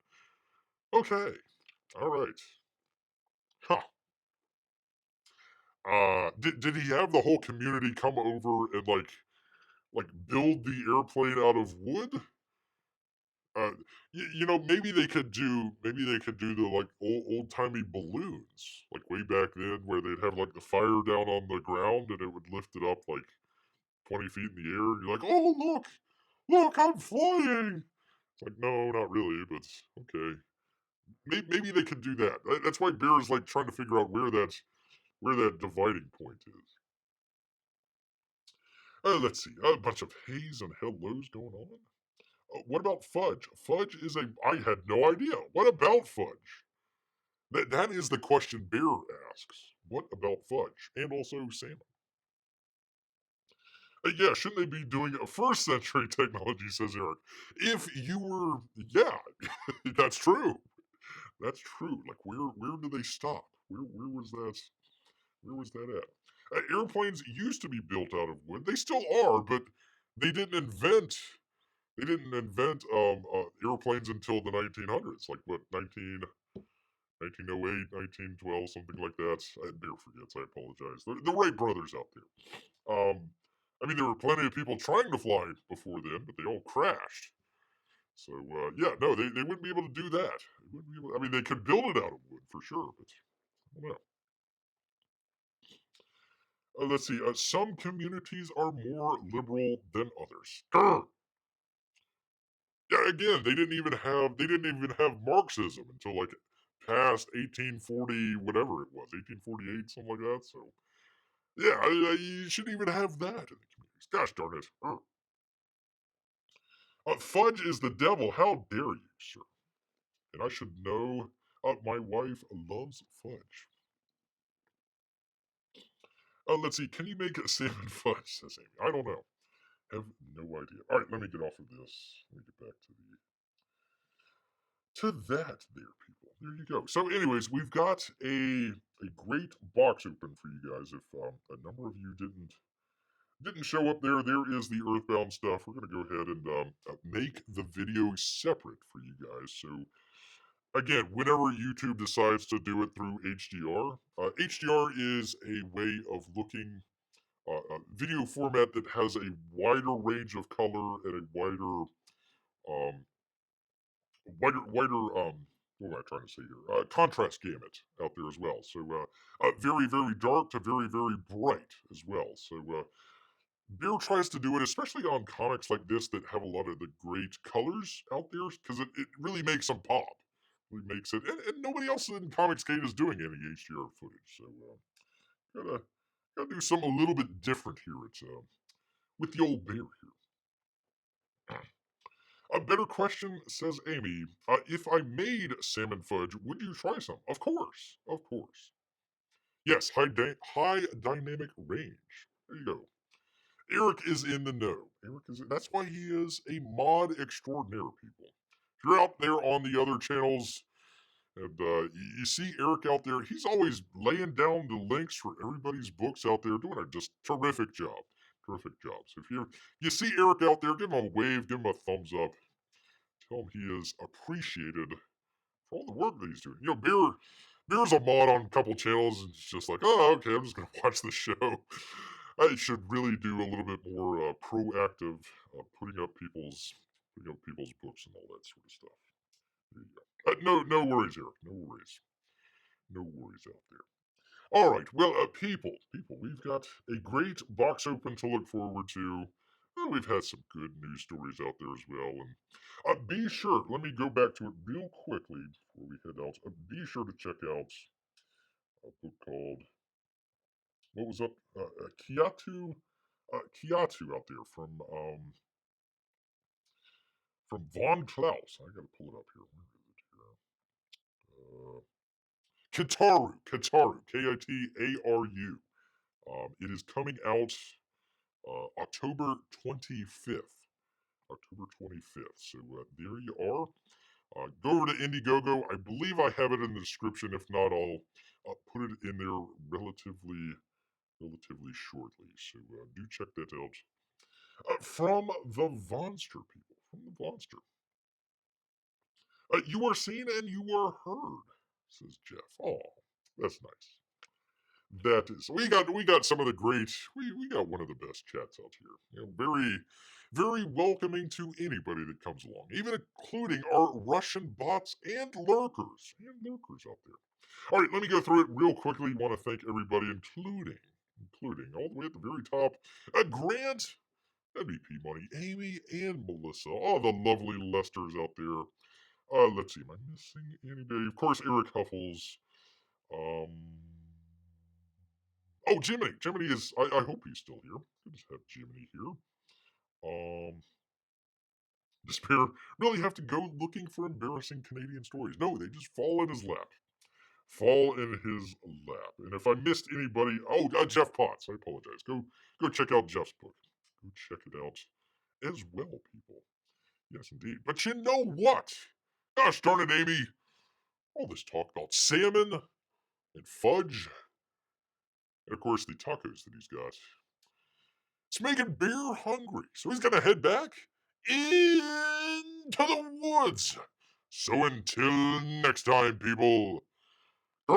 Okay. All right. Huh. Did he have the whole community come over and like build the airplane out of wood? Uh, maybe they could do the like old timey balloons, like way back then, where they'd have like the fire down on the ground and it would lift it up like 20 feet in the air. You're like, oh look, I'm flying. It's like, no, not really, but okay. Maybe they could do that. That's why Bear is like trying to figure out where that dividing point is. Let's see. A bunch of haze and hellos going on. What about fudge? Fudge is a. I had no idea. What about fudge? That is the question Bear asks. What about fudge? And also salmon. Yeah, shouldn't they be doing a first century technology? Says Eric. If you were, yeah, that's true. That's true. Like where do they stop? Where was that? Where was that at? Airplanes used to be built out of wood. They still are, but they didn't invent airplanes until the 1900s. Like what 1908, 1912, something like that. I never forgets. I apologize. The Wright brothers out there. I mean, there were plenty of people trying to fly before then, but they all crashed. So yeah, no, they wouldn't be able to do that. They wouldn't be able, I mean, they could build it out of wood for sure, but I don't know. Let's see. Some communities are more liberal than others. Grr! Yeah, again, they didn't even have Marxism until like past 1840, whatever it was, 1848, something like that. So yeah, you shouldn't even have that in the communities. Gosh darn it! Fudge is the devil. How dare you, sir? And I should know. My wife loves fudge. Let's see. Can you make a salmon fudge? Says Amy. I don't know. Have no idea. All right, let me get off of this. Let me get back to that there, people. There you go. So, anyways, we've got a great box open for you guys. If a number of you didn't show up there, there is the Earthbound stuff. We're gonna go ahead and make the video separate for you guys. So, again, whenever YouTube decides to do it through HDR, HDR is a way of looking a video format that has a wider range of color and a um, wider what am I trying to say here? Contrast gamut out there as well. So very very dark to very very bright as well. So Bear tries to do it, especially on comics like this that have a lot of the great colors out there, because it really makes them pop makes it, and nobody else in Comicsgate is doing any HDR footage, so gotta do something a little bit different here. It's with the old bear here. A better question, says Amy. If I made salmon fudge, would you try some? Of course, of course. Yes, high dynamic range. There you go. Eric is in the know. That's why he is a mod extraordinaire, people. If you're out there on the other channels, and you see Eric out there, he's always laying down the links for everybody's books out there, doing a just terrific job. Terrific job. So if you see Eric out there, give him a wave, give him a thumbs up. Tell him he is appreciated for all the work that he's doing. Beer's a mod on a couple channels, and it's just like, oh, okay, I'm just gonna watch the show. I should really do a little bit more proactive, putting up people's books and all that sort of stuff. There you go. No worries, Eric. No worries out there. All right, well, people, we've got a great box open to look forward to. We've had some good news stories out there as well, and be sure. Let me go back to it real quickly before we head out. Be sure to check out a book called what was up, Kiatu out there from Von Klaus. I gotta pull it up here. Where is it here? Kitaru, Kitaru. It is coming out October 25th. October 25th. So there you are. Go over to Indiegogo. I believe I have it in the description. If not, I'll put it in there relatively shortly. So do check that out. From the Vonster, people. From the Vonster. You are seen and you are heard, says Jeff. Oh, that's nice. That is, we got some of the great, we got one of the best chats out here. Very welcoming to anybody that comes along, even including our Russian bots and lurkers out there. All right, let me go through it real quickly. Want to thank everybody, including all the way at the very top, Grant, MVP Money, Amy, and Melissa, all the lovely Lesters out there. Let's see, am I missing anybody? Of course, Eric Huffles. Um, Oh, Jiminy. Jiminy is. I hope he's still here. Good to have Jiminy here. Despair really have to go looking for embarrassing Canadian stories. No, they just fall in his lap. Fall in his lap. And if I missed anybody, Jeff Potts. I apologize. Go check out Jeff's book. Go check it out as well, people. Yes, indeed. But you know what? Gosh darn it, Amy. All this talk about salmon and fudge, and of course the tacos that he's got. It's making Bear hungry, so he's gonna head back into the woods. So until next time, people. A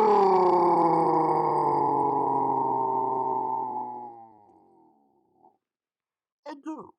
girl.